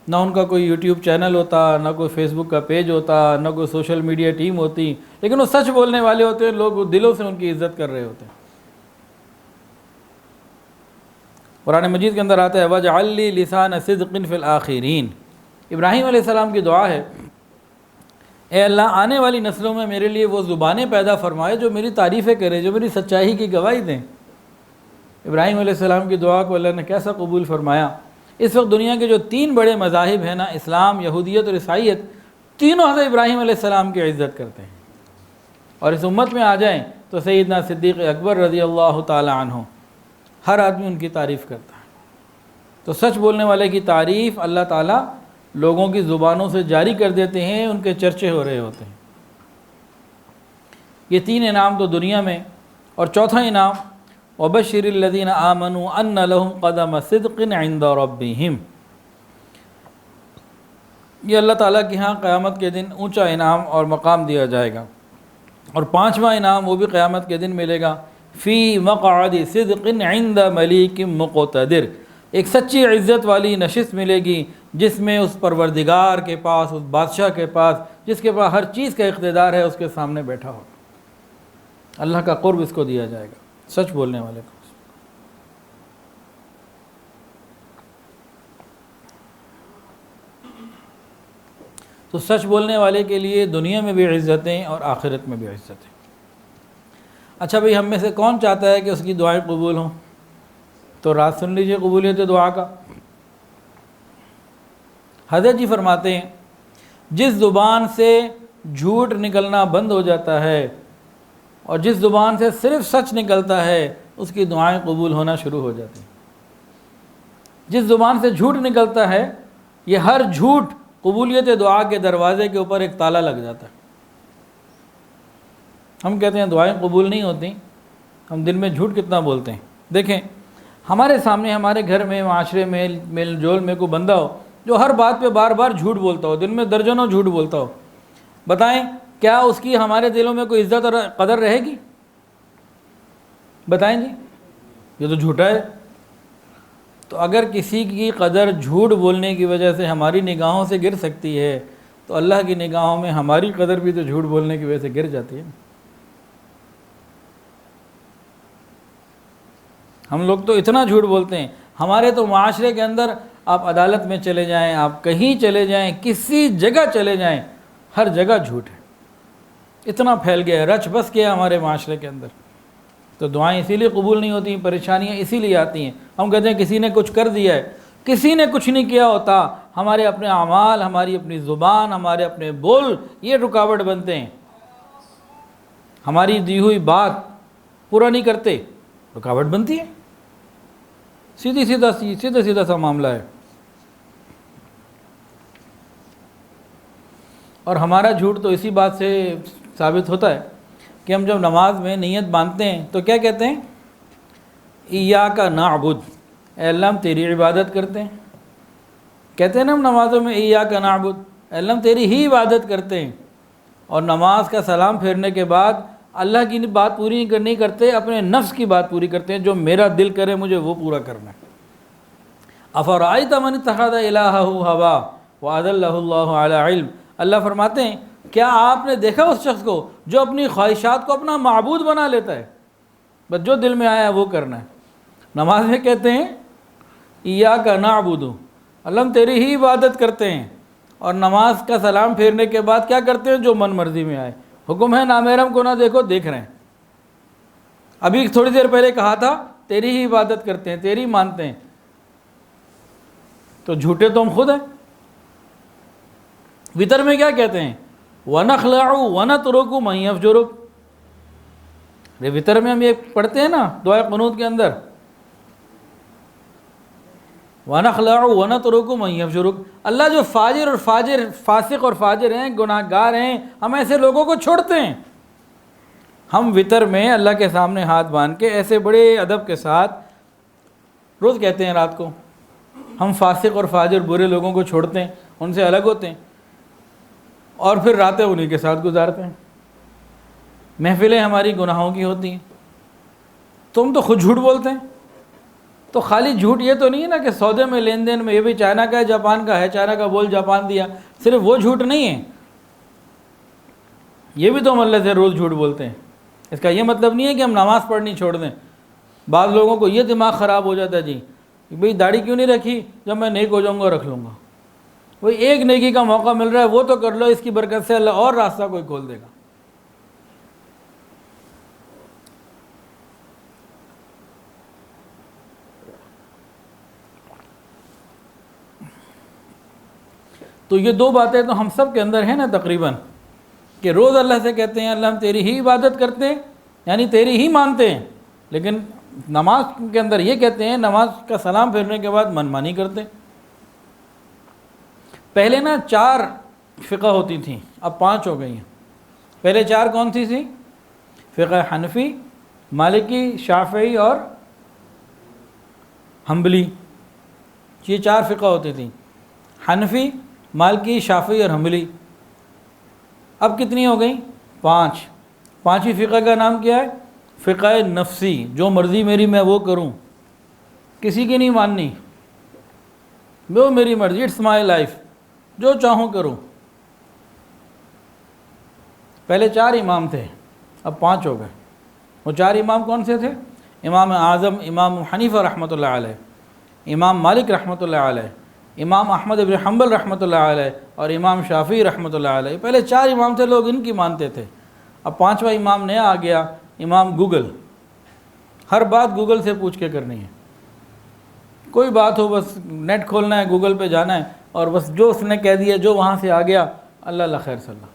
نہ ان کا کوئی یوٹیوب چینل ہوتا، نہ کوئی فیس بک کا پیج ہوتا، نہ کوئی سوشل میڈیا ٹیم ہوتی، لیکن وہ سچ بولنے والے ہوتے ہیں، لوگ دلوں سے ان کی عزت کر رہے ہوتے ہیں۔ قرآن مجید کے اندر آتا ہے وَاجْعَلْ لِي لِسَانَ صِدْقٍ فِي الْآخِرِينَ۔ ابراہیم علیہ السلام کی دعا ہے، اے اللہ آنے والی نسلوں میں میرے لیے وہ زبانیں پیدا فرمائے جو میری تعریفیں کریں، جو میری سچائی کی گواہی دیں۔ ابراہیم علیہ السلام کی دعا کو اللہ نے کیسا قبول فرمایا۔ اس وقت دنیا کے جو 3 بڑے مذاہب ہیں نا، اسلام، یہودیت اور عیسائیت، تینوں حضرت ابراہیم علیہ السلام کی عزت کرتے ہیں۔ اور اس امت میں آ جائیں تو سیدنا صدیق اکبر رضی اللہ تعالی عنہ، ہر آدمی ان کی تعریف کرتا ہے۔ تو سچ بولنے والے کی تعریف اللہ تعالیٰ لوگوں کی زبانوں سے جاری کر دیتے ہیں، ان کے چرچے ہو رہے ہوتے ہیں۔ یہ 3 انعام تو دنیا میں، اور چوتھا انعام وَبَشِّرِ الَّذِينَ آمَنُوا أَنَّ لَهُمْ قَدَمَ صِدْقٍ عِنْدَ رَبِّهِمْ، یہ اللہ تعالیٰ کے ہاں قیامت کے دن اونچا انعام اور مقام دیا جائے گا۔ اور 5واں انعام وہ بھی قیامت کے دن ملے گا، فی مقعد صدق عند ملیک مقتدر، ایک سچی عزت والی نشست ملے گی جس میں اس پروردگار کے پاس، اس بادشاہ کے پاس جس کے پاس ہر چیز کا اقتدار ہے، اس کے سامنے بیٹھا ہو۔ اللہ کا قرب اس کو دیا جائے گا، سچ بولنے والے کو۔ تو سچ بولنے والے کے لیے دنیا میں بھی عزتیں اور آخرت میں بھی عزتیں۔ اچھا بھئی، ہم میں سے کون چاہتا ہے کہ اس کی دعائیں قبول ہوں؟ تو رات سن لیجئے قبولیت دعا کا۔ حضرت جی فرماتے ہیں جس زبان سے جھوٹ نکلنا بند ہو جاتا ہے اور جس زبان سے صرف سچ نکلتا ہے، اس کی دعائیں قبول ہونا شروع ہو جاتی ہیں۔ جس زبان سے جھوٹ نکلتا ہے، یہ ہر جھوٹ قبولیت دعا کے دروازے کے اوپر ایک تالا لگ جاتا ہے۔ ہم کہتے ہیں دعائیں قبول نہیں ہوتی، ہم دن میں جھوٹ کتنا بولتے ہیں۔ دیکھیں، ہمارے سامنے، ہمارے گھر میں، معاشرے میں، میل جول میں کوئی بندہ ہو جو ہر بات پہ بار بار جھوٹ بولتا ہو، دن میں درجنوں جھوٹ بولتا ہو، بتائیں کیا اس کی ہمارے دلوں میں کوئی عزت اور قدر رہے گی؟ بتائیں جی، یہ تو جھوٹا ہے۔ تو اگر کسی کی قدر جھوٹ بولنے کی وجہ سے ہماری نگاہوں سے گر سکتی ہے، تو اللہ کی نگاہوں میں ہماری قدر بھی تو جھوٹ بولنے کی وجہ سے گر جاتی ہے۔ ہم لوگ تو اتنا جھوٹ بولتے ہیں، ہمارے تو معاشرے کے اندر آپ عدالت میں چلے جائیں، آپ کہیں چلے جائیں، کسی جگہ چلے جائیں، ہر جگہ جھوٹ ہے، اتنا پھیل گیا ہے، رچ بس گیا ہمارے معاشرے کے اندر۔ تو دعائیں اسی لیے قبول نہیں ہوتی، پریشانیاں اسی لیے آتی ہیں۔ ہم کہتے ہیں کسی نے کچھ کر دیا ہے، کسی نے کچھ نہیں کیا ہوتا، ہمارے اپنے اعمال، ہماری اپنی زبان، ہمارے اپنے بول، یہ رکاوٹ بنتے ہیں۔ ہماری دی ہوئی بات پورا نہیں کرتے، رکاوٹ بنتی ہے۔ سیدھا سا معاملہ ہے۔ اور ہمارا جھوٹ تو اسی بات سے ثابت ہوتا ہے کہ ہم جب نماز میں نیت باندھتے ہیں تو کیا کہتے ہیں؟ ایاک نعبد، اے اللہ ہم تیری عبادت کرتے ہیں۔ کہتے ہیں نا ہم نمازوں میں ایاک نعبد، اے اللہ ہم تیری ہی عبادت کرتے ہیں۔ اور نماز کا سلام پھیرنے کے بعد اللہ کی بات پوری نہیں کرتے، اپنے نفس کی بات پوری کرتے ہیں، جو میرا دل کرے مجھے وہ پورا کرنا ہے۔ افرأیت من اتخذ الہہ ہوا واضلہ اللہ علی علم، اللہ فرماتے ہیں کیا آپ نے دیکھا اس شخص کو جو اپنی خواہشات کو اپنا معبود بنا لیتا ہے، بس جو دل میں آیا وہ کرنا ہے۔ نماز میں کہتے ہیں ایاک نعبد، اللہ ہم تیری ہی عبادت کرتے ہیں، اور نماز کا سلام پھیرنے کے بعد کیا کرتے ہیں؟ جو من مرضی میں آئے۔ حکم ہے نامحرم کو نہ دیکھو، دیکھ رہے ہیں۔ ابھی تھوڑی دیر پہلے کہا تھا تیری ہی عبادت کرتے ہیں، تیری مانتے ہیں، تو جھوٹے تو ہم خود ہیں۔ وتر میں کیا کہتے ہیں؟ وَنَخْلَعُ وَنَتْرُكُ مَن يَفْجُرُكَ، وتر میں ہم یہ پڑھتے ہیں نا دعائے قنوت کے اندر، وَنَخْلَعُ وَنَتْرُكُ مَن يَفْجُرُكَ، اللہ جو فاجر اور فاسق اور فاجر ہیں، گناہ گار ہیں، ہم ایسے لوگوں کو چھوڑتے ہیں۔ ہم وتر میں اللہ کے سامنے ہاتھ باندھ کے ایسے بڑے ادب کے ساتھ روز کہتے ہیں رات کو، ہم فاسق اور فاجر برے لوگوں کو چھوڑتے ہیں، ان سے الگ ہوتے ہیں، اور پھر راتیں انہی کے ساتھ گزارتے ہیں۔ محفلیں ہماری گناہوں کی ہوتی ہیں، تم تو خود جھوٹ بولتے ہیں۔ تو خالی جھوٹ یہ تو نہیں ہے نا کہ سودے میں، لین دین میں، یہ بھی چائنا کا ہے، جاپان کا ہے، چائنا کا بول جاپان دیا، صرف وہ جھوٹ نہیں ہے، یہ بھی تو ہم اللہ سے روز جھوٹ بولتے ہیں۔ اس کا یہ مطلب نہیں ہے کہ ہم نماز پڑھنی چھوڑ دیں۔ بعض لوگوں کو یہ دماغ خراب ہو جاتا ہے جی بھئی داڑھی کیوں نہیں رکھی، جب میں نیک ہو جاؤں گا رکھ لوں گا۔ وہی ایک نیکی کا موقع مل رہا ہے وہ تو کر لو، اس کی برکت سے اللہ اور راستہ کوئی کھول دے گا۔ تو یہ دو باتیں تو ہم سب کے اندر ہیں نا تقریباً، کہ روز اللہ سے کہتے ہیں اللہ ہم تیری ہی عبادت کرتے ہیں، یعنی تیری ہی مانتے ہیں، لیکن نماز کے اندر یہ کہتے ہیں، نماز کا سلام پھیرنے کے بعد من مانی کرتے ہیں۔ پہلے نا 4 فقہ ہوتی تھیں، اب 5 ہو گئی ہیں۔ پہلے 4 کون سی تھی؟ فقہ حنفی، مالکی، شافعی اور حنبلی، یہ 4 فقہ ہوتی تھیں، حنفی، مالکی، شافعی اور حنبلی۔ اب کتنی ہو گئیں؟ 5۔ 5ویں فقہ کا نام کیا ہے؟ فقہ نفسی، جو مرضی میری میں وہ کروں، کسی کی نہیں ماننی، وہ میری مرضی، اٹس مائی لائف، جو چاہوں کروں۔ پہلے 4 امام تھے، اب 5 ہو گئے۔ وہ 4 امام کون سے تھے؟ امام اعظم امام حنیفہ رحمۃ اللہ علیہ، امام مالک رحمۃ اللہ علیہ، امام احمد بن حنبل رحمۃ اللہ علیہ اور امام شافعی رحمۃ اللہ علیہ۔ پہلے 4 امام تھے، لوگ ان کی مانتے تھے۔ اب 5واں امام نیا آ گیا، امام گوگل۔ ہر بات گوگل سے پوچھ کے کرنی ہے، کوئی بات ہو بس نیٹ کھولنا ہے، گوگل پہ جانا ہے اور بس جو اس نے کہہ دیا، جو وہاں سے آ گیا، اللہ اللہ خیر صلی اللہ۔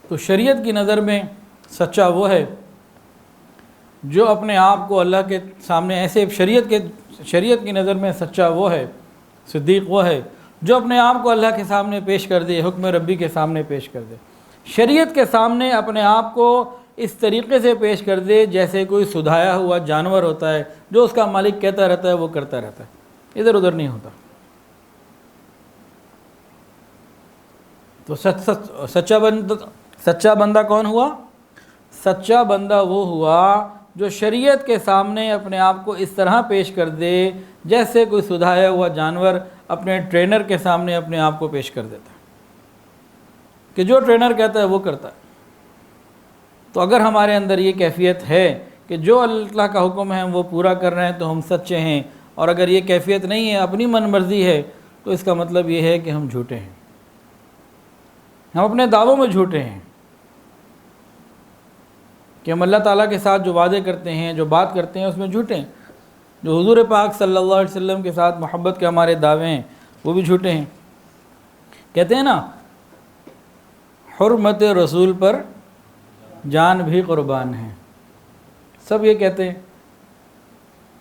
تو شریعت کی نظر میں سچا وہ ہے جو اپنے آپ کو اللہ کے سامنے ایسے، شریعت کی نظر میں سچا وہ ہے، صدیق وہ ہے جو اپنے آپ کو اللہ کے سامنے پیش کر دے، حکم ربی کے سامنے پیش کر دے، شریعت کے سامنے اپنے آپ کو اس طریقے سے پیش کر دے جیسے کوئی سدھایا ہوا جانور ہوتا ہے، جو اس کا مالک کہتا رہتا ہے وہ کرتا رہتا ہے، ادھر ادھر نہیں ہوتا۔ تو سچا بندہ کون ہوا؟ سچا بندہ وہ ہوا جو شریعت کے سامنے اپنے آپ کو اس طرح پیش کر دے جیسے کوئی سدھایا ہوا جانور اپنے ٹرینر کے سامنے اپنے آپ کو پیش کر دیتا ہے کہ جو ٹرینر کہتا ہے وہ کرتا ہے۔ تو اگر ہمارے اندر یہ کیفیت ہے کہ جو اللہ کا حکم ہے ہم وہ پورا کر رہے ہیں تو ہم سچے ہیں، اور اگر یہ کیفیت نہیں ہے، اپنی من مرضی ہے، تو اس کا مطلب یہ ہے کہ ہم جھوٹے ہیں، ہم اپنے دعووں میں جھوٹے ہیں کہ ہم اللہ تعالیٰ کے ساتھ جو وعدے کرتے ہیں، جو بات کرتے ہیں، اس میں جھوٹے ہیں۔ جو حضور پاک صلی اللہ علیہ وسلم کے ساتھ محبت کے ہمارے دعوے ہیں وہ بھی جھوٹے ہیں۔ کہتے ہیں نا، حرمت رسول پر جان بھی قربان ہے، سب یہ کہتے ہیں۔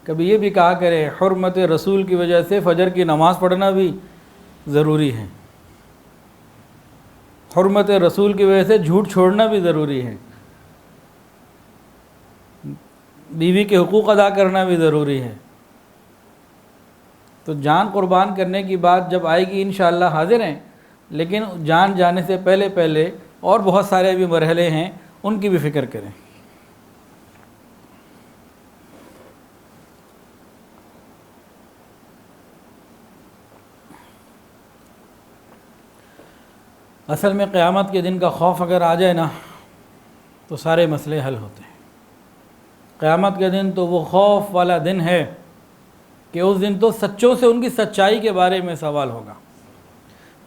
کبھی یہ بھی کہا کرے حرمت رسول کی وجہ سے فجر کی نماز پڑھنا بھی ضروری ہے، حرمت رسول کی وجہ سے جھوٹ چھوڑنا بھی ضروری ہے، بیوی کے حقوق ادا کرنا بھی ضروری ہے۔ تو جان قربان کرنے کی بات جب آئے گی انشاءاللہ حاضر ہیں، لیکن جان جانے سے پہلے اور بہت سارے بھی مرحلے ہیں، ان کی بھی فکر کریں۔ اصل میں قیامت کے دن کا خوف اگر آ جائے نا تو سارے مسئلے حل ہوتے ہیں۔ قیامت کے دن تو وہ خوف والا دن ہے کہ اس دن تو سچوں سے ان کی سچائی کے بارے میں سوال ہوگا۔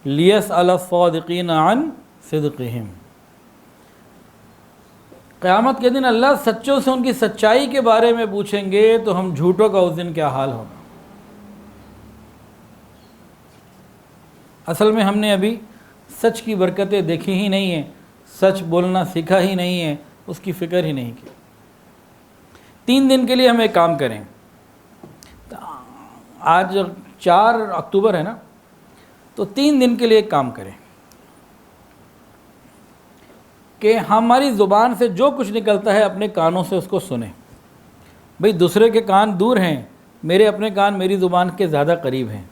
لِيَسْأَلَ الصَّادِقِينَ عَنْ صِدْقِهِمْ۔ قیامت کے دن اللہ سچوں سے ان کی سچائی کے بارے میں پوچھیں گے، تو ہم جھوٹوں کا اس دن کیا حال ہوگا۔ اصل میں ہم نے ابھی سچ کی برکتیں دیکھی ہی نہیں ہیں، سچ بولنا سیکھا ہی نہیں ہے، اس کی فکر ہی نہیں کی۔ 3 دن کے لیے ہم ایک کام کریں، آج 4 اکتوبر ہے نا، تو 3 دن کے لیے ایک کام کریں کہ ہماری زبان سے جو کچھ نکلتا ہے اپنے کانوں سے اس کو سنیں۔ بھئی دوسرے کے کان دور ہیں، میرے اپنے کان میری زبان کے زیادہ قریب ہیں۔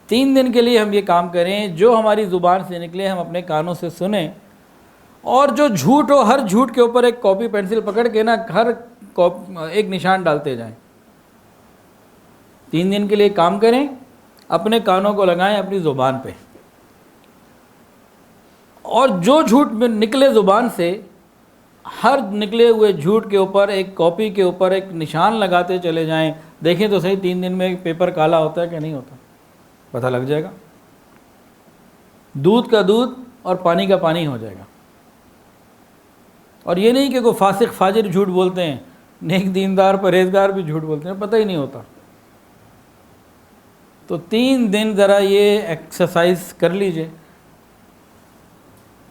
3 دن کے لیے ہم یہ کام کریں، جو ہماری زبان سے نکلے ہم اپنے کانوں سے سنیں، اور جو جھوٹ ہو ہر جھوٹ کے اوپر ایک کاپی پینسل پکڑ کے نا ہر ایک نشان ڈالتے جائیں۔ 3 دن کے لیے کام کریں، اپنے کانوں کو لگائیں اپنی زبان پہ، اور جو جھوٹ میں نکلے زبان سے، ہر نکلے ہوئے جھوٹ کے اوپر ایک کاپی کے اوپر ایک نشان لگاتے چلے جائیں۔ دیکھیں تو صحیح 3 دن میں پیپر کالا ہوتا ہے کہ نہیں ہوتا، پتہ لگ جائے گا۔ دودھ کا دودھ اور پانی کا پانی ہو جائے گا۔ اور یہ نہیں کہ کوئی فاسق فاجر جھوٹ بولتے ہیں، نیک دیندار پرہیزگار بھی جھوٹ بولتے ہیں، پتہ ہی نہیں ہوتا۔ تو 3 دن ذرا یہ ایکسرسائز کر لیجئے،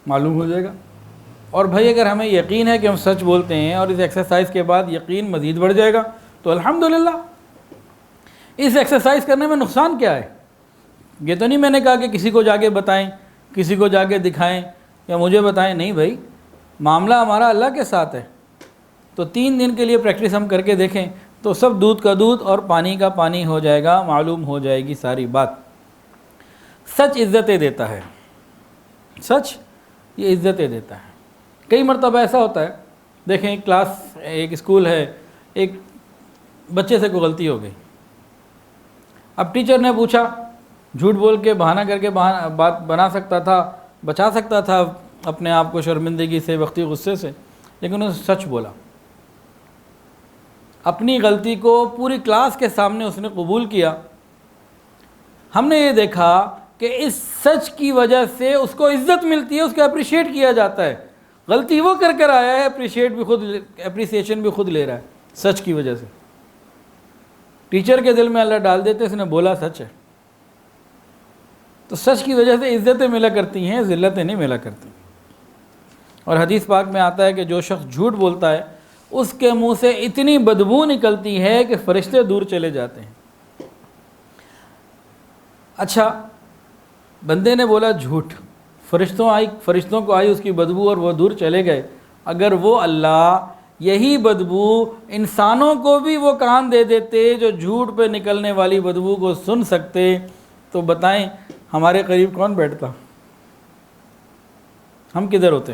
معلوم ہو جائے گا۔ اور بھائی اگر ہمیں یقین ہے کہ ہم سچ بولتے ہیں اور اس ایکسرسائز کے بعد یقین مزید بڑھ جائے گا تو الحمدللہ. اس ایکسرسائز کرنے میں نقصان کیا ہے؟ یہ تو نہیں میں نے کہا کہ کسی کو جا کے بتائیں، کسی کو جا کے دکھائیں یا مجھے بتائیں، نہیں بھائی، معاملہ ہمارا اللہ کے ساتھ ہے. تو 3 دن کے لیے پریکٹس ہم کر کے دیکھیں تو سب دودھ کا دودھ اور پانی کا پانی ہو جائے گا، معلوم ہو جائے گی ساری بات. سچ عزتیں دیتا ہے، سچ یہ عزتیں دیتا ہے. کئی مرتبہ ایسا ہوتا ہے، دیکھیں ایک اسکول ہے، ایک بچے سے کوئی غلطی ہو گئی. اب ٹیچر نے پوچھا، جھوٹ بول کے بہانہ کر کے بات بنا سکتا تھا، بچا سکتا تھا اپنے آپ کو شرمندگی سے، وقتی غصے سے، لیکن اس نے سچ بولا. اپنی غلطی کو پوری کلاس کے سامنے اس نے قبول کیا. ہم نے یہ دیکھا کہ اس سچ کی وجہ سے اس کو عزت ملتی ہے، اس کو اپریشیٹ کیا جاتا ہے. غلطی وہ کر آیا ہے، اپریسیشن بھی خود لے رہا ہے سچ کی وجہ سے. ٹیچر کے دل میں اللہ ڈال دیتے اس نے بولا سچ ہے. تو سچ کی وجہ سے عزتیں ملا کرتی ہیں، ذلتیں نہیں ملا کرتی. اور حدیث پاک میں آتا ہے کہ جو شخص جھوٹ بولتا ہے اس کے منہ سے اتنی بدبو نکلتی ہے کہ فرشتے دور چلے جاتے ہیں. اچھا، بندے نے بولا جھوٹ، فرشتوں کو آئی اس کی بدبو اور وہ دور چلے گئے. اگر وہ اللہ یہی بدبو انسانوں کو بھی وہ کان دے دیتے جو جھوٹ پہ نکلنے والی بدبو کو سن سکتے، تو بتائیں ہمارے قریب کون بیٹھتا؟ ہم کدھر ہوتے؟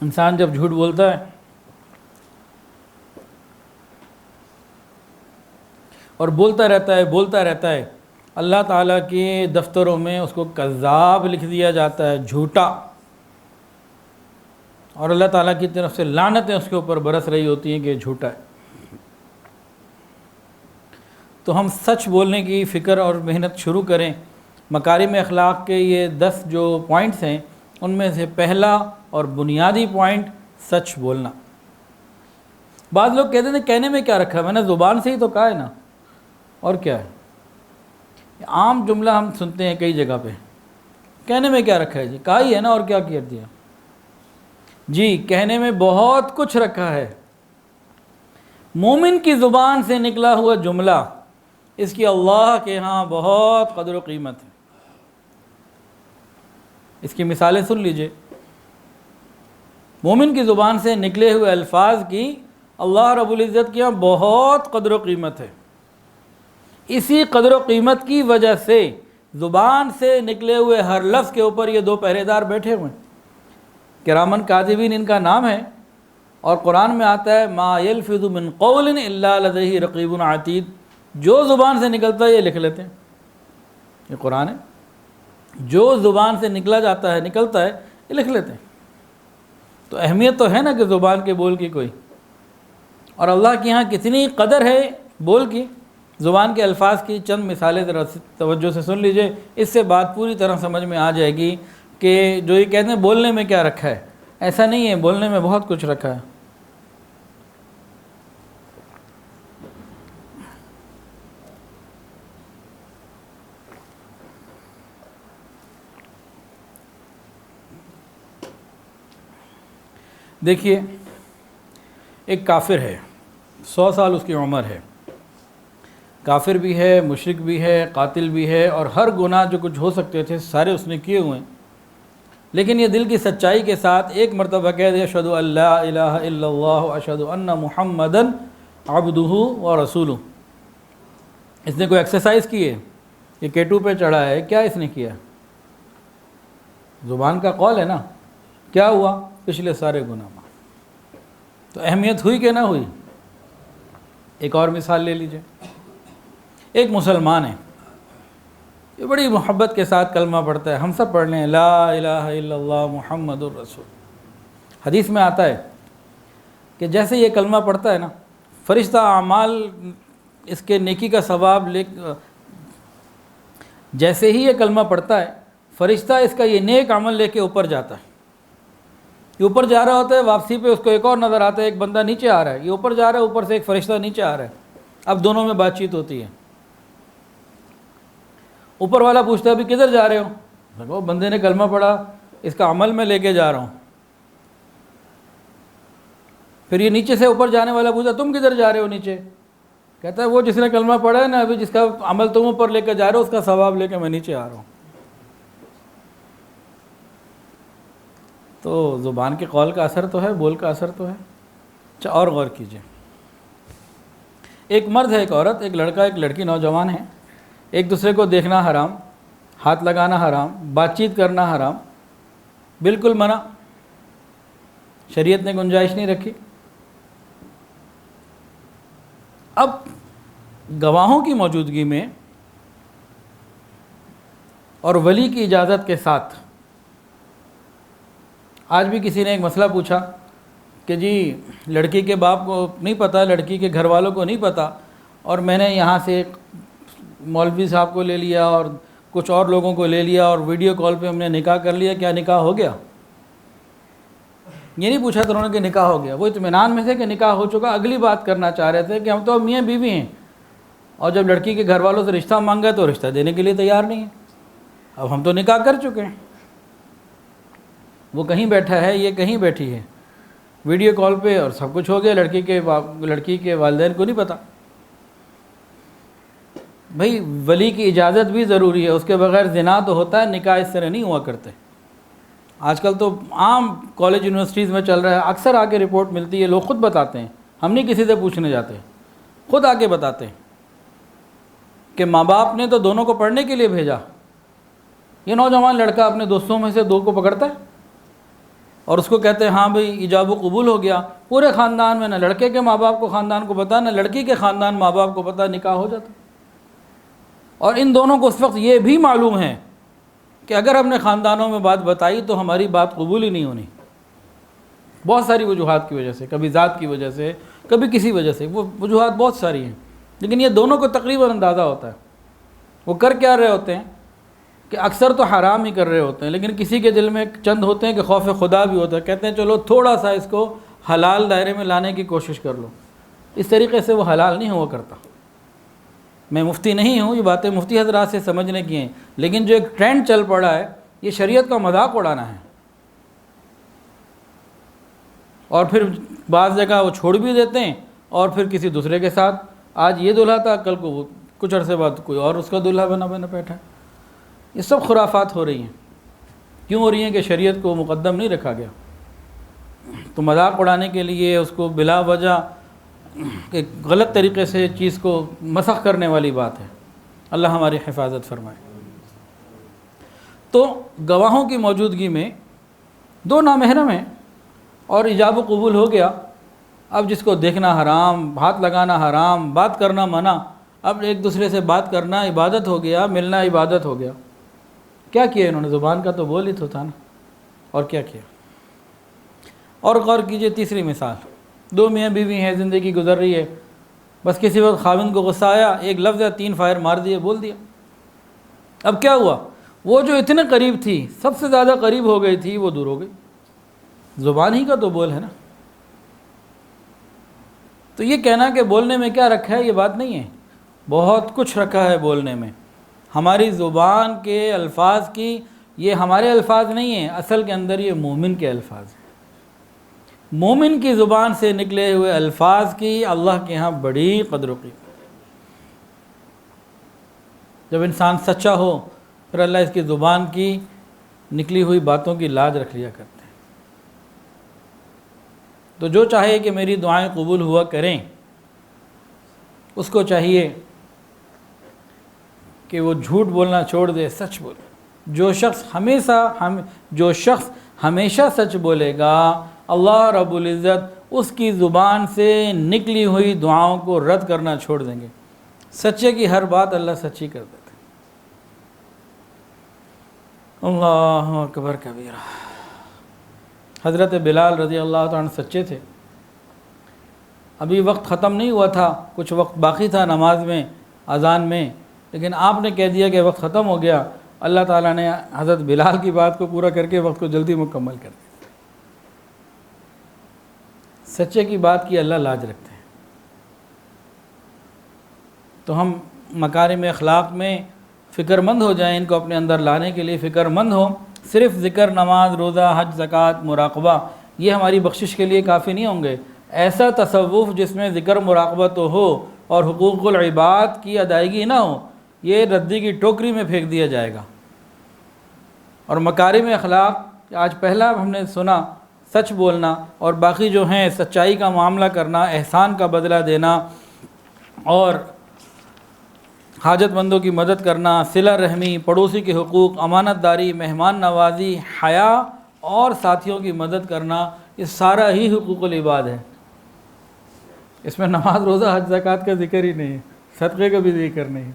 انسان جب جھوٹ بولتا ہے اور بولتا رہتا ہے اللہ تعالیٰ کے دفتروں میں اس کو کذاب لکھ دیا جاتا ہے، جھوٹا، اور اللہ تعالیٰ کی طرف سے لعنتیں اس کے اوپر برس رہی ہوتی ہیں کہ جھوٹا ہے. تو ہم سچ بولنے کی فکر اور محنت شروع کریں. مکارم اخلاق کے یہ 10 جو پوائنٹس ہیں ان میں سے پہلا اور بنیادی پوائنٹ سچ بولنا. بعض لوگ کہتے ہیں کہنے میں کیا رکھا ہے، میں نے زبان سے ہی تو کہا ہے نا، اور کیا ہے؟ عام جملہ ہم سنتے ہیں کئی جگہ پہ، کہنے میں کیا رکھا ہے جی، کہا ہی ہے نا، اور کیا کر دیا جی. کہنے میں بہت کچھ رکھا ہے. مومن کی زبان سے نکلا ہوا جملہ، اس کی اللہ کے ہاں بہت قدر و قیمت ہے. اس کی مثالیں سن لیجئے. مومن کی زبان سے نکلے ہوئے الفاظ کی اللہ رب العزت کے ہاں بہت قدر و قیمت ہے. اسی قدر و قیمت کی وجہ سے زبان سے نکلے ہوئے ہر لفظ کے اوپر یہ 2 پہرے دار بیٹھے ہوئے ہیں. کرامن کاتبین ان کا نام ہے، اور قرآن میں آتا ہے ما یلفظ من قول الا لدیہ رقیب عتید. جو زبان سے نکلتا ہے یہ لکھ لیتے ہیں. یہ قرآن ہے، جو زبان سے نکلتا ہے یہ لکھ لیتے ہیں. تو اہمیت تو ہے نا کہ زبان کے بول کی کوئی، اور اللہ کے ہاں کتنی قدر ہے بول کی. زبان کے الفاظ کی چند مثالیں ذرا توجہ سے سن لیجئے، اس سے بات پوری طرح سمجھ میں آ جائے گی کہ جو یہ کہتے ہیں بولنے میں کیا رکھا ہے، ایسا نہیں ہے، بولنے میں بہت کچھ رکھا ہے. دیکھیے، ایک کافر ہے، 100 سال اس کی عمر ہے، کافر بھی ہے، مشرک بھی ہے، قاتل بھی ہے، اور ہر گناہ جو کچھ ہو سکتے تھے سارے اس نے کیے ہوئے ہیں. لیکن یہ دل کی سچائی کے ساتھ ایک مرتبہ کہہ دیا اشہد ان لا الہ الا اللہ اشہد ان محمدا عبدہ و رسولہ. اس نے کوئی ایکسرسائز کی ہے، یہ کیٹو پہ چڑھا ہے، کیا اس نے کیا؟ زبان کا قول ہے نا. کیا ہوا؟ پچھلے سارے گناہ معاف. تو اہمیت ہوئی کہ نہ ہوئی؟ ایک اور مثال لے لیجئے. ایک مسلمان ہے، یہ بڑی محبت کے ساتھ کلمہ پڑھتا ہے، ہم سب پڑھ لیں لا الہ الا اللہ محمد الرسول. حدیث میں آتا ہے کہ جیسے یہ کلمہ پڑھتا ہے نا، فرشتہ اعمال اس کے نیکی کا ثواب جیسے ہی یہ کلمہ پڑھتا ہے، فرشتہ اس کا یہ نیک عمل لے کے اوپر جاتا ہے. یہ اوپر جا رہا ہوتا ہے، واپسی پہ اس کو ایک اور نظر آتا ہے، ایک بندہ نیچے آ رہا ہے. یہ اوپر جا رہا ہے، اوپر سے ایک فرشتہ نیچے آ رہا ہے. اب دونوں میں بات چیت ہوتی ہے. اوپر والا پوچھتا ہے ابھی کدھر جا رہے ہو؟ دیکھو بندے نے کلمہ پڑھا، اس کا عمل میں لے کے جا رہا ہوں۔ پھر یہ نیچے سے اوپر جانے والا پوچھتا تم کدھر جا رہے ہو نیچے؟ کہتا ہے وہ جس نے کلمہ پڑھا ہے نا، ابھی جس کا عمل تم اوپر لے کے جا رہے ہو اس کا ثواب لے کے میں نیچے آ رہا ہوں۔ تو زبان کے قول کا اثر تو ہے، بول کا اثر تو ہے۔ اچھا اور غور کیجئے، ایک مرد ہے، ایک عورت، ایک لڑکا ایک لڑکی، نوجوان ہیں، ایک دوسرے کو دیکھنا حرام، ہاتھ لگانا حرام، بات چیت کرنا حرام، بالکل منع، شریعت نے گنجائش نہیں رکھی۔ اب گواہوں کی موجودگی میں اور ولی کی اجازت کے ساتھ، آج بھی کسی نے ایک مسئلہ پوچھا کہ جی لڑکی کے باپ کو نہیں پتہ، لڑکی کے گھر والوں کو نہیں پتہ، اور میں نے یہاں سے ایک مولوی صاحب کو لے لیا اور کچھ اور لوگوں کو لے لیا اور ویڈیو کال پہ ہم نے نکاح کر لیا، کیا نکاح ہو گیا؟ یہ نہیں پوچھا تھا انہوں نے کہ نکاح ہو گیا، وہ اطمینان میں تھے کہ نکاح ہو چکا، اگلی بات کرنا چاہ رہے تھے کہ ہم تو اب میاں بیوی ہیں، اور جب لڑکی کے گھر والوں سے رشتہ مانگا تو رشتہ دینے کے لیے تیار نہیں ہے، اب ہم تو نکاح کر چکے ہیں۔ وہ کہیں بیٹھا ہے، یہ کہیں بیٹھی ہے، ویڈیو کال پہ اور سب کچھ ہو گیا، لڑکی کے والدین کو نہیں پتہ۔ بھائی ولی کی اجازت بھی ضروری ہے، اس کے بغیر زنا تو ہوتا ہے، نکاح اس طرح نہیں ہوا کرتے۔ آج کل تو عام کالج یونیورسٹیز میں چل رہا ہے، اکثر آ کے رپورٹ ملتی ہے، لوگ خود بتاتے ہیں، ہم نہیں کسی سے پوچھنے جاتے، خود آ کے بتاتے ہیں کہ ماں باپ نے تو دونوں کو پڑھنے کے لیے بھیجا۔ یہ نوجوان لڑکا اپنے دوستوں میں سے 2 کو پکڑتا ہے اور اس کو کہتے ہیں ہاں بھئی ایجاب و قبول ہو گیا، پورے خاندان میں نہ لڑکے کے ماں باپ کو خاندان کو پتہ، نہ لڑکی کے خاندان ماں باپ کو پتہ، نکاح ہو جاتا۔ اور ان دونوں کو اس وقت یہ بھی معلوم ہے کہ اگر ہم نے خاندانوں میں بات بتائی تو ہماری بات قبول ہی نہیں ہونی، بہت ساری وجوہات کی وجہ سے، کبھی ذات کی وجہ سے، کبھی کسی وجہ سے، وہ وجوہات بہت ساری ہیں، لیکن یہ دونوں کو تقریباً اندازہ ہوتا ہے۔ وہ کر کیا رہے ہوتے ہیں کہ اکثر تو حرام ہی کر رہے ہوتے ہیں، لیکن کسی کے دل میں چند ہوتے ہیں کہ خوف خدا بھی ہوتا ہے، کہتے ہیں چلو تھوڑا سا اس کو حلال دائرے میں لانے کی کوشش کر لو۔ اس طریقے سے وہ حلال نہیں ہوا کرتا۔ میں مفتی نہیں ہوں، یہ باتیں مفتی حضرات سے سمجھنے کی ہیں، لیکن جو ایک ٹرینڈ چل پڑا ہے یہ شریعت کا مذاق اڑانا ہے، اور پھر بعض جگہ وہ چھوڑ بھی دیتے ہیں اور پھر کسی دوسرے کے ساتھ، آج یہ دلہا تھا کل کو وہ کچھ عرصے بعد کوئی اور اس کا دلہا بنا بیٹھا ہے۔ یہ سب خرافات ہو رہی ہیں، کیوں ہو رہی ہیں کہ شریعت کو مقدم نہیں رکھا گیا، تو مذاق اڑانے کے لیے اس کو بلا وجہ ایک غلط طریقے سے چیز کو مسخ کرنے والی بات ہے۔ اللہ ہماری حفاظت فرمائے۔ تو گواہوں کی موجودگی میں 2 نامحرم ہیں اور ایجاب و قبول ہو گیا، اب جس کو دیکھنا حرام، ہاتھ لگانا حرام، بات کرنا منع، اب ایک دوسرے سے بات کرنا عبادت ہو گیا، ملنا عبادت ہو گیا۔ کیا کیا انہوں نے؟ زبان کا تو بول ہی تو تھا نا، اور کیا کیا؟ اور غور کیجئے تیسری مثال، 2 میاں بیوی ہیں، زندگی گزر رہی ہے، بس کسی وقت خاوند کو غصہ آیا، ایک لفظ یا 3 فائر مار دیے، بول دیا۔ اب کیا ہوا؟ وہ جو اتنے قریب تھی، سب سے زیادہ قریب ہو گئی تھی، وہ دور ہو گئی۔ زبان ہی کا تو بول ہے نا۔ تو یہ کہنا کہ بولنے میں کیا رکھا ہے، یہ بات نہیں ہے، بہت کچھ رکھا ہے بولنے میں۔ ہماری زبان کے الفاظ کی، یہ ہمارے الفاظ نہیں ہیں، اصل کے اندر یہ مومن کے الفاظ ہیں۔ مومن کی زبان سے نکلے ہوئے الفاظ کی اللہ کے ہاں بڑی قدر و قیمت۔ جب انسان سچا ہو پھر اللہ اس کی زبان کی نکلی ہوئی باتوں کی لاج رکھ لیا کرتے ہیں۔ تو جو چاہے کہ میری دعائیں قبول ہوا کریں، اس کو چاہیے کہ وہ جھوٹ بولنا چھوڑ دے، سچ بولے۔ جو شخص ہمیشہ سچ بولے گا، اللہ رب العزت اس کی زبان سے نکلی ہوئی دعاؤں کو رد کرنا چھوڑ دیں گے۔ سچے کی ہر بات اللہ سچی کر دیتے۔ اللہ اکبر کبیرہ۔ حضرت بلال رضی اللہ تعالیٰ عنہ سچے تھے۔ ابھی وقت ختم نہیں ہوا تھا، کچھ وقت باقی تھا نماز میں، اذان میں، لیکن آپ نے کہہ دیا کہ وقت ختم ہو گیا۔ اللہ تعالیٰ نے حضرت بلال کی بات کو پورا کر کے وقت کو جلدی مکمل کر دیا۔ سچے کی بات کی اللہ لاج رکھتے ہیں۔ تو ہم مکارم اخلاق میں فکر مند ہو جائیں، ان کو اپنے اندر لانے کے لیے فکر مند ہوں۔ صرف ذکر، نماز، روزہ، حج، زکوٰۃ، مراقبہ یہ ہماری بخشش کے لیے کافی نہیں ہوں گے۔ ایسا تصوف جس میں ذکر مراقبہ تو ہو اور حقوق العباد کی ادائیگی نہ ہو، یہ ردی کی ٹوکری میں پھینک دیا جائے گا۔ اور مکارم اخلاق آج پہلا ہم نے سنا، سچ بولنا، اور باقی جو ہیں سچائی کا معاملہ کرنا، احسان کا بدلہ دینا، اور حاجت مندوں کی مدد کرنا، صلہ رحمی، پڑوسی کے حقوق، امانت داری، مہمان نوازی، حیا اور ساتھیوں کی مدد کرنا، یہ سارا ہی حقوق العباد ہے۔ اس میں نماز، روزہ، حج، زکوٰۃ کا ذکر ہی نہیں ہے، صدقے کا بھی ذکر نہیں ہے،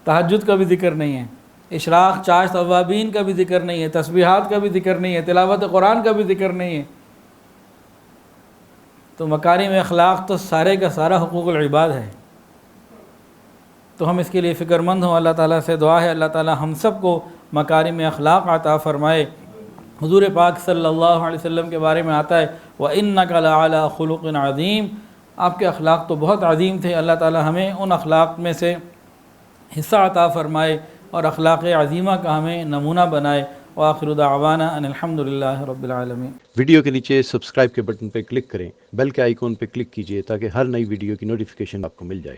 تہجد کا بھی ذکر نہیں ہے، اشراق، چاشت، اوابین کا بھی ذکر نہیں ہے، تسبیحات کا بھی ذکر نہیں ہے، تلاوت قرآن کا بھی ذکر نہیں ہے۔ تو مکارم اخلاق تو سارے کا سارا حقوق العباد ہے۔ تو ہم اس کے لیے فکر مند ہوں۔ اللہ تعالیٰ سے دعا ہے اللہ تعالیٰ ہم سب کو مکارم اخلاق عطا فرمائے۔ حضور پاک صلی اللہ علیہ وسلم کے بارے میں آتا ہے وَإِنَّكَ لَعَلَىٰ خُلُقٍ عَظِيمٍ، آپ کے اخلاق تو بہت عظیم تھے۔ اللہ تعالیٰ ہمیں ان اخلاق میں سے حصہ عطا فرمائے اور اخلاق عظیمہ کا ہمیں نمونہ بنائے۔ وآخر دعوانا ان الحمد للہ رب العالمین۔ ویڈیو کے نیچے سبسکرائب کے بٹن پہ کلک کریں، بیل کے آئیکن پہ کلک کیجئے تاکہ ہر نئی ویڈیو کی نوٹیفیکیشن آپ کو مل جائے۔